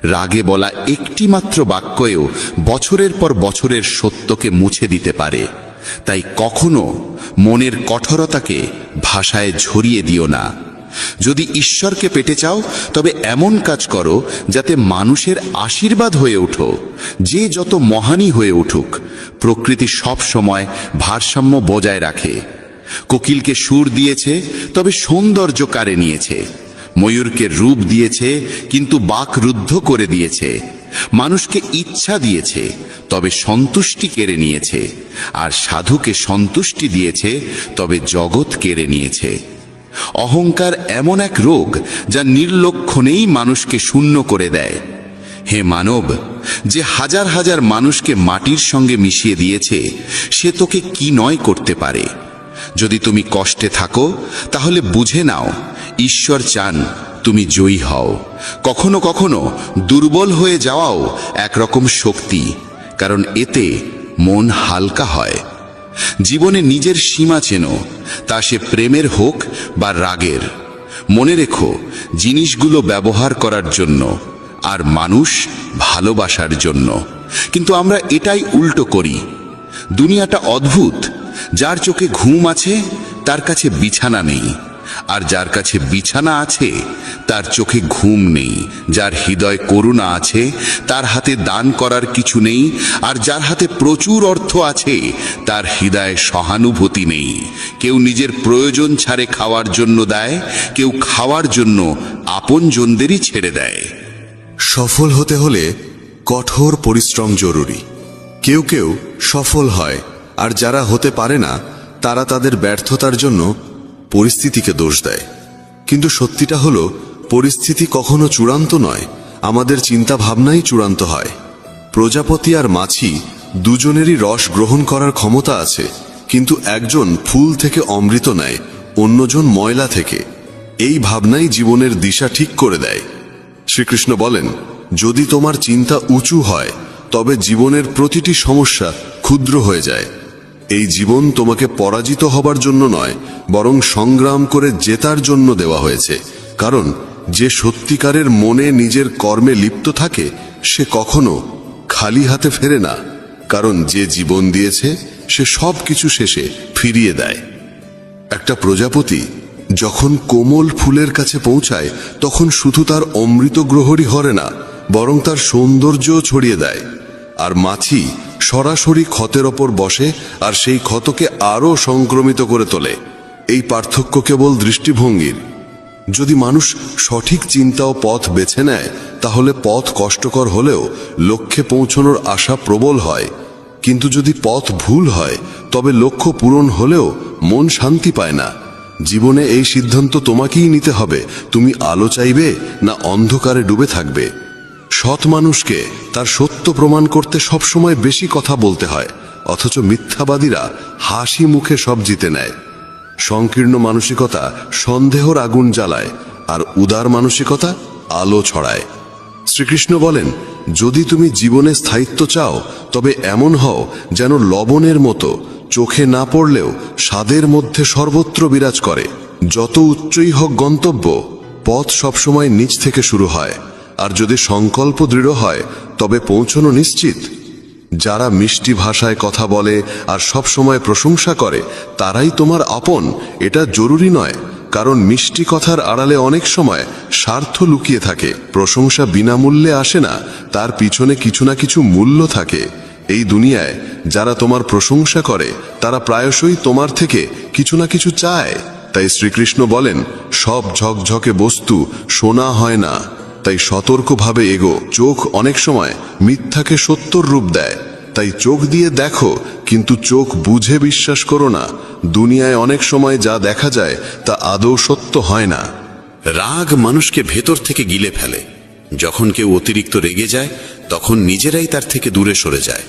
রাগে বলা একটি মাত্র বাক্যেও বছরের পর বছরের সত্যকে মুছে দিতে পারে। তাই কখনো মনের কঠোরতাকে ভাষায় ঝরিয়ে দিও না। যদি ঈশ্বরকে পেতে চাও, তবে এমন কাজ করো যাতে মানুষের আশীর্বাদ হয়ে ওঠো। যে যত মহানই হয়ে উঠুক, প্রকৃতি সব সময় ভারসাম্য বজায় রাখে। কোকিলকে সুর দিয়েছে, তবে সৌন্দর্য কাড়ে নিয়েছে। ময়ূরকে রূপ দিয়েছে, কিন্তু বাক রুদ্ধ করে দিয়েছে। মানুষকে ইচ্ছা দিয়েছে, তবে সন্তুষ্টি কেড়ে নিয়েছে। আর সাধুকে সন্তুষ্টি দিয়েছে, তবে জগৎ কেড়ে নিয়েছে। অহংকার এমন এক রোগ যা নির্লক্ষণেই মানুষকে শূন্য করে দেয়। হে মানব, যে হাজার হাজার মানুষকে মাটির সঙ্গে মিশিয়ে দিয়েছে, সে তোকে কি নয় করতে পারে। যদি তুমি কষ্টে থাকো, তাহলে বুঝে নাও ঈশ্বর চান তুমি জয়ী হও। কখনো কখনো দুর্বল হয়ে যাওয়াও একরকম শক্তি, কারণ এতে মন হালকা হয়। জীবনে নিজের সীমা চেনো, তা সে প্রেমের হোক বা রাগের। মনে রেখো, জিনিসগুলো ব্যবহার করার জন্য, আর মানুষ ভালোবাসার জন্য। কিন্তু আমরা এটাই উল্টো করি। দুনিয়াটা অদ্ভুত। যার চোখে ঘুম আছে, তার কাছে বিছানা নেই। আর যার কাছে বিছানা আছে, তার চোখে ঘুম নেই। যার হৃদয় করুণা আছে, তার হাতে দান করার কিছু নেই। আর যার হাতে প্রচুর অর্থ আছে, তার হৃদয়ে সহানুভূতি নেই। কেউ নিজের প্রয়োজন ছাড়ে খাওয়ার জন্য দেয়, কেউ খাওয়ার জন্য আপনজনদেরই ছেড়ে দেয়। সফল হতে হলে কঠোর পরিশ্রম জরুরি। কেউ কেউ সফল হয়, আর যারা হতে পারে না, তারা তাদের ব্যর্থতার জন্য পরিস্থিতিকে দোষ দেয়। কিন্তু সত্যিটা হলো, পরিস্থিতি কখনো চূড়ান্ত নয়, আমাদের চিন্তা ভাবনাই চূড়ান্ত হয়। প্রজাপতি আর মাছি দুজনেরই রস গ্রহণ করার ক্ষমতা আছে, কিন্তু একজন ফুল থেকে অমৃত নেয়, অন্যজন ময়লা থেকে। এই ভাবনাই জীবনের দিশা ঠিক করে দেয়। শ্রীকৃষ্ণ বলেন, যদি তোমার চিন্তা উঁচু হয়, তবে জীবনের প্রতিটি সমস্যা ক্ষুদ্র হয়ে যায়। এই জীবন তোমাকে পরাজিত হবার জন্য নয়, বরং সংগ্রাম করে জেতার জন্য দেওয়া হয়েছে। কারণ যে সত্যিকারের মনে নিজের কর্মে লিপ্ত থাকে, সে কখনো খালি হাতে ফেরে না। কারণ যে জীবন দিয়েছে, সে সব কিছু শেষে ফিরিয়ে দেয়। একটা প্রজাপতি যখন কোমল ফুলের কাছে পৌঁছায়, তখন শুধু তার অমৃত গ্রহণই হরে না, বরং তার সৌন্দর্যও ছড়িয়ে দেয়। আর মাছি সরাসরি ক্ষতের ওপর বসে, আর সেই ক্ষতকে আরও সংক্রমিত করে তোলে। এই পার্থক্য কেবল দৃষ্টিভঙ্গির। যদি মানুষ সঠিক চিন্তা ও পথ বেছে নেয়, তাহলে পথ কষ্টকর হলেও লক্ষ্যে পৌঁছানোর আশা প্রবল হয়। কিন্তু যদি পথ ভুল হয় তবে লক্ষ্য পূরণ হলেও মন শান্তি পায় না। জীবনে এই সিদ্ধান্ত তোমাকেই নিতে হবে, তুমি আলো চাইবে না অন্ধকারে ডুবে থাকবে। সৎ মানুষকে তার সত্য প্রমাণ করতে সবসময় বেশি কথা বলতে হয়, অথচ মিথ্যাবাদীরা হাসি মুখে সব জিতে নেয়। সংকীর্ণ মানসিকতা সন্দেহর আগুন জ্বালায়, আর উদার মানসিকতা আলো ছড়ায়। শ্রীকৃষ্ণ বলেন, যদি তুমি জীবনে স্থায়িত্ব চাও তবে এমন হও যেন লবণের মতো, চোখে না পড়লেও স্বাদের মধ্যে সর্বত্র বিরাজ করে। যত উচ্চই হোক গন্তব্য, পথ সবসময় নিচ থেকে শুরু হয়, আর যদি সংকল্প দৃঢ় হয় তবে পৌঁছানো নিশ্চিত। যারা মিষ্টি ভাষায় কথা বলে আর সব সময় প্রশংসা করে তারাই তোমার আপন, এটা জরুরি নয়, কারণ মিষ্টি কথার আড়ালে অনেক সময় স্বার্থ লুকিয়ে থাকে। প্রশংসা বিনামূল্যে আসে না, তার পিছনে কিছু না কিছু মূল্য থাকে। এই দুনিয়ায় যারা তোমার প্রশংসা করে তারা প্রায়শই তোমার থেকে কিছু না কিছু চায়। তাই শ্রীকৃষ্ণ বলেন, সব ঝকঝকে বস্তু সোনা হয় না, তাই সতর্কভাবে এগো। চোখ অনেক সময় মিথ্যাকে সত্যর রূপ দেয়, তাই চোখ দিয়ে দেখো, কিন্তু চোখ বুঝে বিশ্বাস করো না। দুনিয়ায় অনেক সময় যা দেখা যায় তা আদৌ সত্য হয় না। রাগ মানুষকে ভেতর থেকে গিলে ফেলে। যখন কেউ অতিরিক্ত রেগে যায় তখন নিজেরাই তার থেকে দূরে সরে যায়।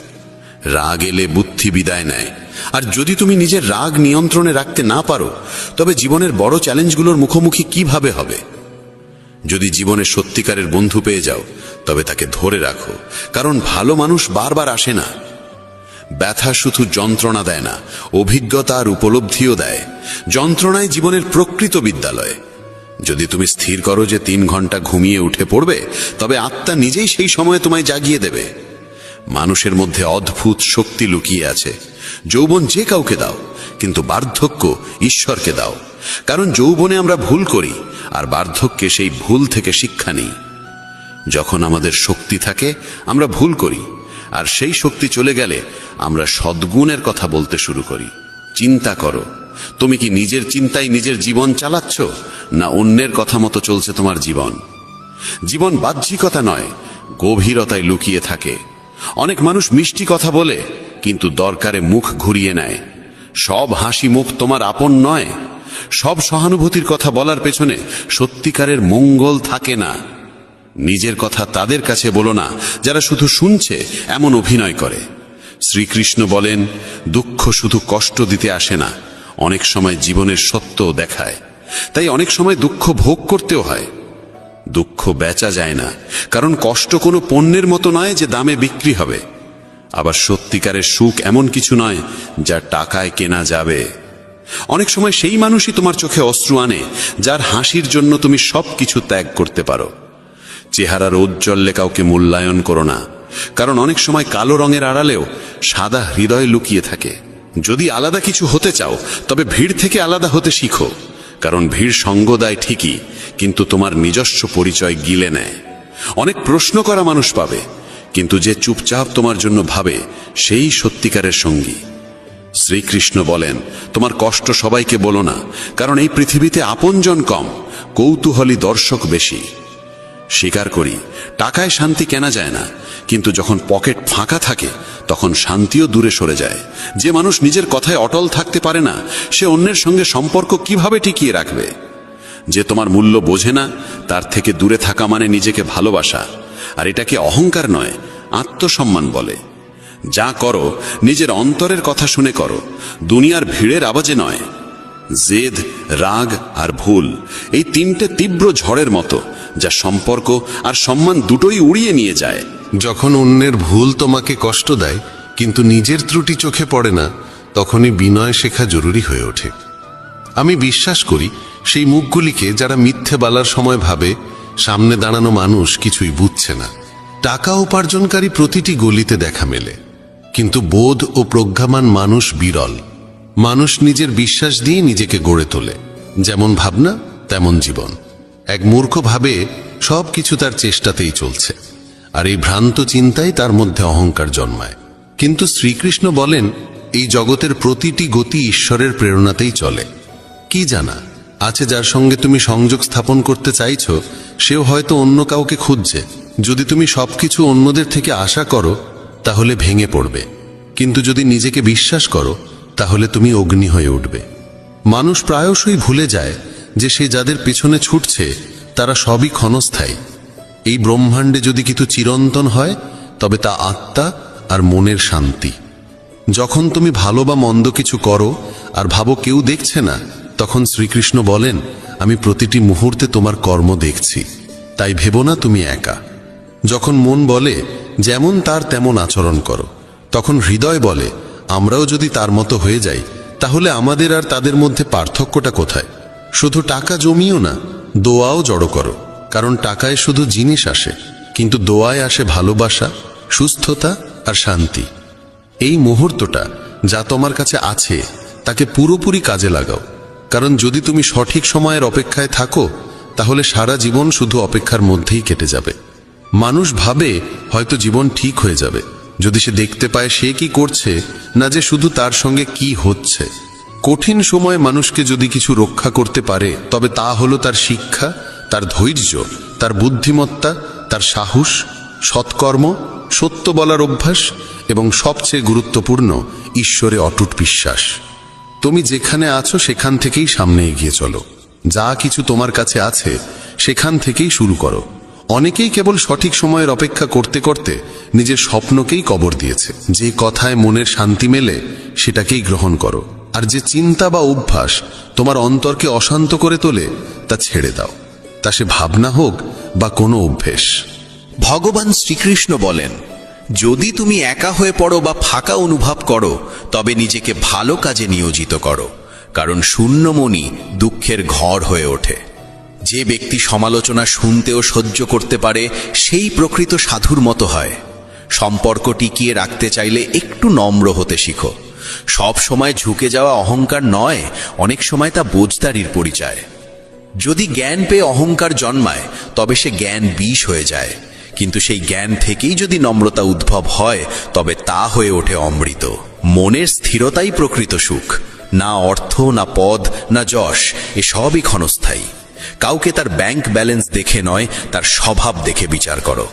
রাগ এলে বুদ্ধি বিদায় নেয়, আর যদি তুমি নিজের রাগ নিয়ন্ত্রণে রাখতে না পারো তবে জীবনের বড় চ্যালেঞ্জগুলোর মুখোমুখি কিভাবে হবে? যদি জীবনে সত্যিকারের বন্ধু পেয়ে যাও তবে তাকে ধরে রাখো, কারণ ভালো মানুষ বারবার আসে না। ব্যথা শুধু যন্ত্রণা দেয় না, অভিজ্ঞতা আর উপলব্ধিও দেয়। যন্ত্রণায় জীবনের প্রকৃত বিদ্যালয়। যদি তুমি স্থির করো যে 3 ঘন্টা ঘুমিয়ে উঠে পড়বে, তবে আত্মা নিজেই সেই সময়ে তোমায় জাগিয়ে দেবে। মানুষের মধ্যে অদ্ভুত শক্তি লুকিয়ে আছে। যৌবন যে কাউকে দাও, কিন্তু বার্ধক্য ঈশ্বরকে দাও, কারণ যৌবনে আমরা ভুল করি আর বার্ধক্যে সেই ভুল থেকে শিক্ষা নিই। যখন আমাদের শক্তি থাকে আমরা ভুল করি, আর সেই শক্তি চলে গেলে আমরা সদ্গুণের কথা বলতে শুরু করি। চিন্তা করো, তুমি কি নিজের চিন্তায় নিজের জীবন চালাচ্ছ, না অন্যের কথা মতো চলছে তোমার জীবন? জীবন বাহ্যিকতা নয়, গভীরতায় লুকিয়ে থাকে। অনেক মানুষ মিষ্টি কথা বলে কিন্তু দরকারে মুখ ঘুরিয়ে নেয়। সব হাসি মুখ তোমার আপন নয়। সব সহানুভূতির কথা বলার পেছনে সত্যিকারের মঙ্গল থাকে না। নিজের কথা তাদের কাছে বলো না যারা শুধু শুনছে এমন অভিনয় করে। শ্রীকৃষ্ণ বলেন, দুঃখ শুধু কষ্ট দিতে আসে না, অনেক সময় জীবনের সত্যও দেখায়। তাই অনেক সময় দুঃখ ভোগ করতেও হয়। দুঃখ বেচা যায় না, কারণ কষ্ট কোনো পণ্যের মতো নয় যে দামে বিক্রি হবে। আবার সত্যিকারের সুখ এমন কিছু নয় যা টাকায় কেনা যাবে। অনেক সময় সেই মানুষই তোমার চোখে অশ্রু আনে যার হাসির জন্য তুমি সবকিছু ত্যাগ করতে পারো। চেহারার ঔজ্জ্বল্যে কাউকে মূল্যায়ন করো না, কারণ অনেক সময় কালো রঙের আড়ালেও সাদা হৃদয় লুকিয়ে থাকে। যদি আলাদা কিছু হতে চাও তবে ভিড় থেকে আলাদা হতে শিখো, কারণ ভিড় সঙ্গ দেয় ঠিকই, কিন্তু তোমার নিজস্ব পরিচয় গিলে নেয়। অনেক প্রশ্ন করা মানুষ পাবে, কিন্তু যে চুপচাপ তোমার জন্য ভাবে সেই সত্যিকারের সঙ্গী। শ্রীকৃষ্ণ বলেন, তোমার কষ্ট সবাইকে বলো না, কারণ এই পৃথিবীতে আপনজন কম, কৌতূহলী দর্শক বেশি। স্বীকার করি, টাকায় শান্তি কেনা যায় না, কিন্তু যখন পকেট ফাঁকা থাকে তখন শান্তিও দূরে সরে যায়। যে মানুষ নিজের কথায় অটল থাকতে পারে না, সে অন্যের সঙ্গে সম্পর্ক কিভাবে টিকিয়ে রাখবে? যে তোমার মূল্য বোঝে না, তার থেকে দূরে থাকা মানে নিজেকে ভালোবাসা, আর এটাকে অহংকার নয়, আত্মসম্মান বলে। যা করো নিজের অন্তরের কথা শুনে করো, দুনিয়ার ভিড়ের আওয়াজে নয়। জেদ, রাগ আর ভুল, এই 3টে তীব্র ঝড়ের মতো, যা সম্পর্ক আর সম্মান দুটোই উড়িয়ে নিয়ে যায়। যখন অন্যের ভুল তোমাকে কষ্ট দেয় কিন্তু নিজের ত্রুটি চোখে পড়ে না, তখনই বিনয় শেখা জরুরি হয়ে ওঠে। আমি বিশ্বাস করি সেই মুখগুলিকে যারা মিথ্যে বলার সময় ভাবে সামনে দাঁড়ানো মানুষ কিছুই বুঝছে না। টাকা উপার্জনকারী প্রতিটি গলিতে দেখা মেলে, কিন্তু বোধ ও প্রজ্ঞামান মানুষ বিরল। মানুষ নিজের বিশ্বাস দিয়ে নিজেকে গড়ে তোলে। যেমন ভাবনা তেমন জীবন। এক মূর্খ ভাবে সব কিছু তার চেষ্টাতেই চলছে, আর এই ভ্রান্ত চিন্তাই তার মধ্যে অহংকার জন্মায়। কিন্তু শ্রীকৃষ্ণ বলেন, এই জগতের প্রতিটি গতি ঈশ্বরের প্রেরণাতেই চলে। কি জানা আছে যার সঙ্গে তুমি সংযোগ স্থাপন করতে চাইছো, সেও হয়তো অন্য কাউকে খুঁজছে। যদি তুমি সবকিছু অন্যদের থেকে আশা করো তাহলে ভেঙে পড়বে। কিন্তু যদি নিজেকে বিশ্বাস করো তাহলে তুমি অগ্নি হয়ে উঠবে। মানুষ প্রায়শই ভুলে যায় যে সে যাদের পেছনে ছুটছে তারা সবই ক্ষণস্থায়ী। এই ব্রহ্মাণ্ডে যদি কিছু চিরন্তন হয় তবে তা আত্মা আর মনের শান্তি। যখন তুমি ভালো বা মন্দ কিছু করো আর ভাবো কেউ দেখছে না, তখন শ্রীকৃষ্ণ বলেন, আমি প্রতিটি মুহূর্তে তোমার কর্ম দেখছি, তাই ভেবো না তুমি একা। যখন মন বলে যেমন তার তেমন আচরণ করো, তখন হৃদয় বলে আমরাও যদি তার মতো হয়ে যাই তাহলে আমাদের আর তাদের মধ্যে পার্থক্যটা কোথায়? শুধু টাকা জমিও না, দোয়াও জড়ো করো, কারণ টাকায় শুধু জিনিস আসে, কিন্তু দোয়ায় আসে ভালোবাসা, সুস্থতা আর শান্তি। এই মুহূর্তটা যা তোমার কাছে আছে তাকে পুরোপুরি কাজে লাগাও, কারণ যদি তুমি সঠিক সময়ের অপেক্ষায় থাকো তাহলে সারা জীবন শুধু অপেক্ষার মধ্যেই কেটে যাবে। মানুষ ভাবে হয়তো জীবন ঠিক হয়ে যাবে যদি সে দেখতে পায় সে কি করছে, না যে শুধু তার সঙ্গে কি হচ্ছে। কঠিন সময় মানুষকে যদি কিছু রক্ষা করতে পারে তবে তা হলো তার শিক্ষা, তার ধৈর্য, তার বুদ্ধিমত্তা, তার সাহস, সৎকর্ম, সত্য বলার অভ্যাস এবং সবচেয়ে গুরুত্বপূর্ণ ঈশ্বরে অটুট বিশ্বাস। তুমি যেখানে আছো সেখান থেকেই সামনে এগিয়ে চলো। যা কিছু তোমার কাছে আছে সেখান থেকেই শুরু করো। অনেকেই কেবল সঠিক সময়ের অপেক্ষা করতে করতে নিজের স্বপ্নকেই কবর দিয়েছে। যে কথায় মনের শান্তি মেলে সেটাকেই গ্রহণ করো, আর যে চিন্তা বা অভ্যাস তোমার অন্তরকে অশান্ত করে তোলে তা ছেড়ে দাও, তা সে ভাবনা হোক বা কোনো অভ্যেস। ভগবান শ্রীকৃষ্ণ বলেন, যদি তুমি একা হয়ে পড়ো বা ফাঁকা অনুভব করো তবে নিজেকে ভালো কাজে নিয়োজিত করো, কারণ শূন্য মনই দুঃখের ঘর হয়ে ওঠে। যে ব্যক্তি সমালোচনা শুনতেও সহ্য করতে পারে সেই প্রকৃত সাধুর মতো হয়। সম্পর্ক টিকিয়ে রাখতে চাইলে একটু নম্র হতে শিখো। সব সময় ঝুঁকে যাওয়া অহংকার নয়, অনেক সময় তা বোঝদারির পরিচয়। যদি জ্ঞান পেয়ে অহংকার জন্মায় তবে সে জ্ঞান বিষ হয়ে যায়, কিন্তু সেই জ্ঞান থেকেই যদি নম্রতা উদ্ভব হয় তবে তা হয়ে ওঠে অমৃত। মনের স্থিরতাই প্রকৃত সুখ, না অর্থ, না পদ, না যশ, এসবই ক্ষণস্থায়ী। কাউকে তার ব্যাংক ব্যালেন্স দেখে নয়, তার স্বভাব দেখে বিচার করো।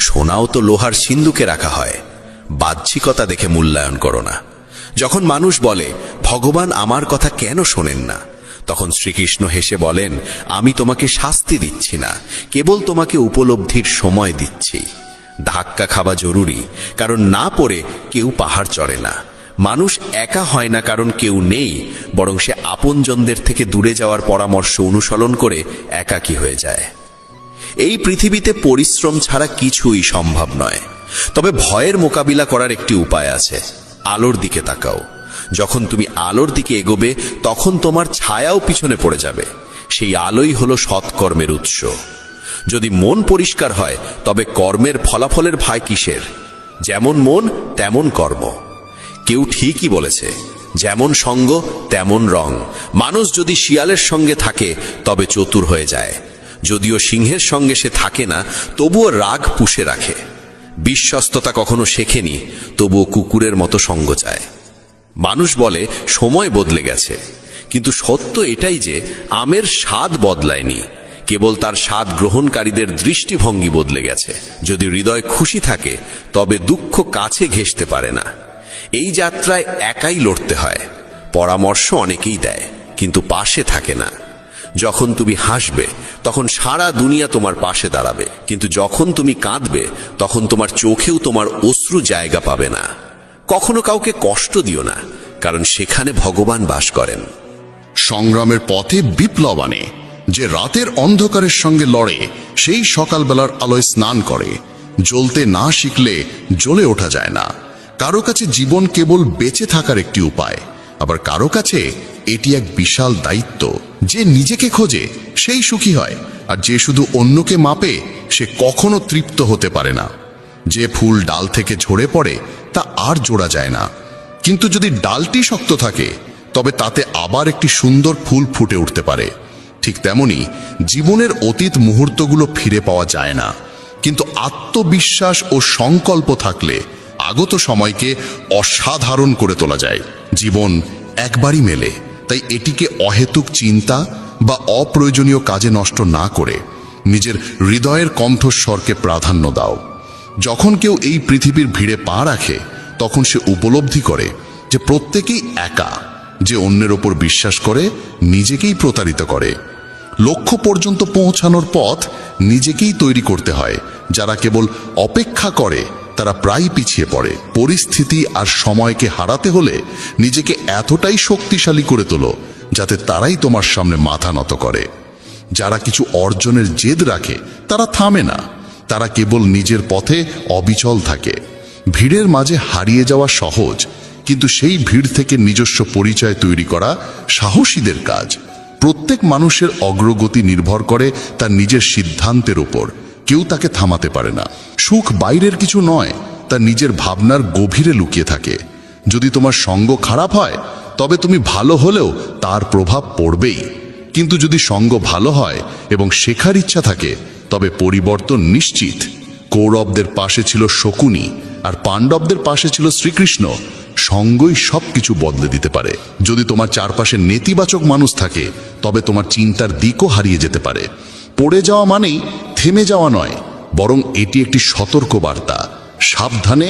সোনাও তো লোহার সিন্ধুকে রাখা হয়, বাহ্যিকতা দেখে মূল্যায়ন করো না। যখন মানুষ বলে ভগবান আমার কথা কেন শোনেন না, তখন শ্রীকৃষ্ণ হেসে বলেন, আমি তোমাকে শাস্তি দিচ্ছি না, কেবল তোমাকে উপলব্ধির সময় দিচ্ছি। ধাক্কা খাওয়া জরুরি, কারণ না পড়ে কেউ পাহাড় চড়ে না। মানুষ একা হয় না কারণ কেউ নেই, বরং সে আপনজনদের থেকে দূরে যাওয়ার পরামর্শ অনুসরণ করে একাকী হয়ে যায়। এই পৃথিবীতে পরিশ্রম ছাড়া কিছুই সম্ভব নয়, তবে ভয়ের মোকাবিলা করার একটি উপায় আছে। আলোর দিকে তাকাও। যখন তুমি আলোর দিকে এগোবে তখন তোমার ছায়াও পিছনে পড়ে যাবে। সেই আলোই হলো সৎকর্মের উৎস। যদি মন পরিষ্কার হয় তবে কর্মের ফলাফলের ভয় কিসের? যেমন মন তেমন কর্ম। কেউ ঠিকই বলেছে, যেমন সঙ্গ তেমন রং। মানুষ যদি শিয়ালের সঙ্গে থাকে তবে চতুর হয়ে যায়, যদিও সিংহের সঙ্গে সে থাকে না তবুও রাগ পুষে রাখে। বিশ্বস্ততা কখনো শেখেনি, তবুও কুকুরের মতো সঙ্গ চায়। মানুষ বলে সময় বদলে গেছে, কিন্তু সত্য এটাই যে আমের স্বাদ বদলায়নি, কেবল তার স্বাদ গ্রহণকারীদের দৃষ্টিভঙ্গি বদলে গেছে। যদি হৃদয় খুশি থাকে তবে দুঃখ কাছে ঘেঁষতে পারে না। এই যাত্রায় একাই লড়তে হয়। পরামর্শ অনেকেই দেয়, কিন্তু পাশে থাকে না। যখন তুমি হাসবে তখন সারা দুনিয়া তোমার পাশে দাঁড়াবে, কিন্তু যখন তুমি কাঁদবে তখন তোমার চোখেও তোমার অশ্রু জায়গা পাবে না। কখনো কাউকে কষ্ট দিও না, কারণ সেখানে ভগবান বাস করেন। সংগ্রামের পথে বিপ্লব আনে। যে রাতের অন্ধকারের সঙ্গে লড়ে সেই সকালবেলার আলোয় স্নান করে। জ্বলতে না শিখলে জ্বলে ওঠা যায় না। কারো কাছে জীবন কেবল বেঁচে থাকার একটি উপায়, আবার কারো কাছে এটি এক বিশাল দায়িত্ব। যে নিজেকে খোঁজে সেই সুখী হয়, আর যে শুধু অন্যকে মাপে সে কখনো তৃপ্ত হতে পারে না। যে ফুল ডাল থেকে ঝরে পড়ে তা আর জোড়া যায় না, কিন্তু যদি ডালটি শক্ত থাকে তবে তাতে আবার একটি সুন্দর ফুল ফুটে উঠতে পারে। ঠিক তেমনি জীবনের অতীত মুহূর্তগুলো ফিরে পাওয়া যায় না, কিন্তু আত্মবিশ্বাস ও সংকল্প থাকলে আগত সময়কে অসাধারণ করে তোলা যায়। জীবন একবারই মেলে, তাই এটিকে অহেতুক চিন্তা বা অপ্রয়োজনীয় কাজে নষ্ট না করে নিজের হৃদয়ের কণ্ঠস্বরকে প্রাধান্য দাও। যখন কেউ এই পৃথিবীর ভিড়ে পা রাখে তখন সে উপলব্ধি করে যে প্রত্যেকেই একা, যে অন্যের ওপর বিশ্বাস করে নিজেকেই প্রতারিত করে। লক্ষ্য পর্যন্ত পৌঁছানোর পথ নিজেকেই তৈরি করতে হয়। যারা কেবল অপেক্ষা করে তারা প্রায় পিছিয়ে পড়ে। পরিস্থিতি আর সময়কে হারাতে হলে নিজেকে এতটাই শক্তিশালী করে তোলো যাতে তারাই তোমার সামনে মাথা নত করে। যারা কিছু অর্জনের জেদ রাখে তারা থামে না, তারা কেবল নিজের পথে অবিচল থাকে। ভিড়ের মাঝে হারিয়ে যাওয়া সহজ, কিন্তু সেই ভিড় থেকে নিজস্ব পরিচয় তৈরি করা সাহসীদের কাজ। প্রত্যেক মানুষের অগ্রগতি নির্ভর করে তার নিজের সিদ্ধান্তের উপর। কেউ তাকে থামাতে পারে না। সুখ বাইরের কিছু নয়, তার নিজের ভাবনার গভীরে লুকিয়ে থাকে। যদি তোমার সঙ্গ খারাপ হয় তবে তুমি ভালো হলেও তার প্রভাব পড়বেই, কিন্তু যদি সঙ্গ ভালো হয় এবং শেখার ইচ্ছা থাকে তবে পরিবর্তন নিশ্চিত। কৌরবদের পাশে ছিল শকুনি আর পাণ্ডবদের পাশে ছিল শ্রীকৃষ্ণ। সঙ্গই সবকিছু বদলে দিতে পারে। যদি তোমার চারপাশে নেতিবাচক মানুষ থাকে তবে তোমার চিন্তার দিকও হারিয়ে যেতে পারে। পড়ে যাওয়া মানেই থেমে যাওয়া নয়, বরং এটি একটি সতর্ক বার্তা। সাবধানে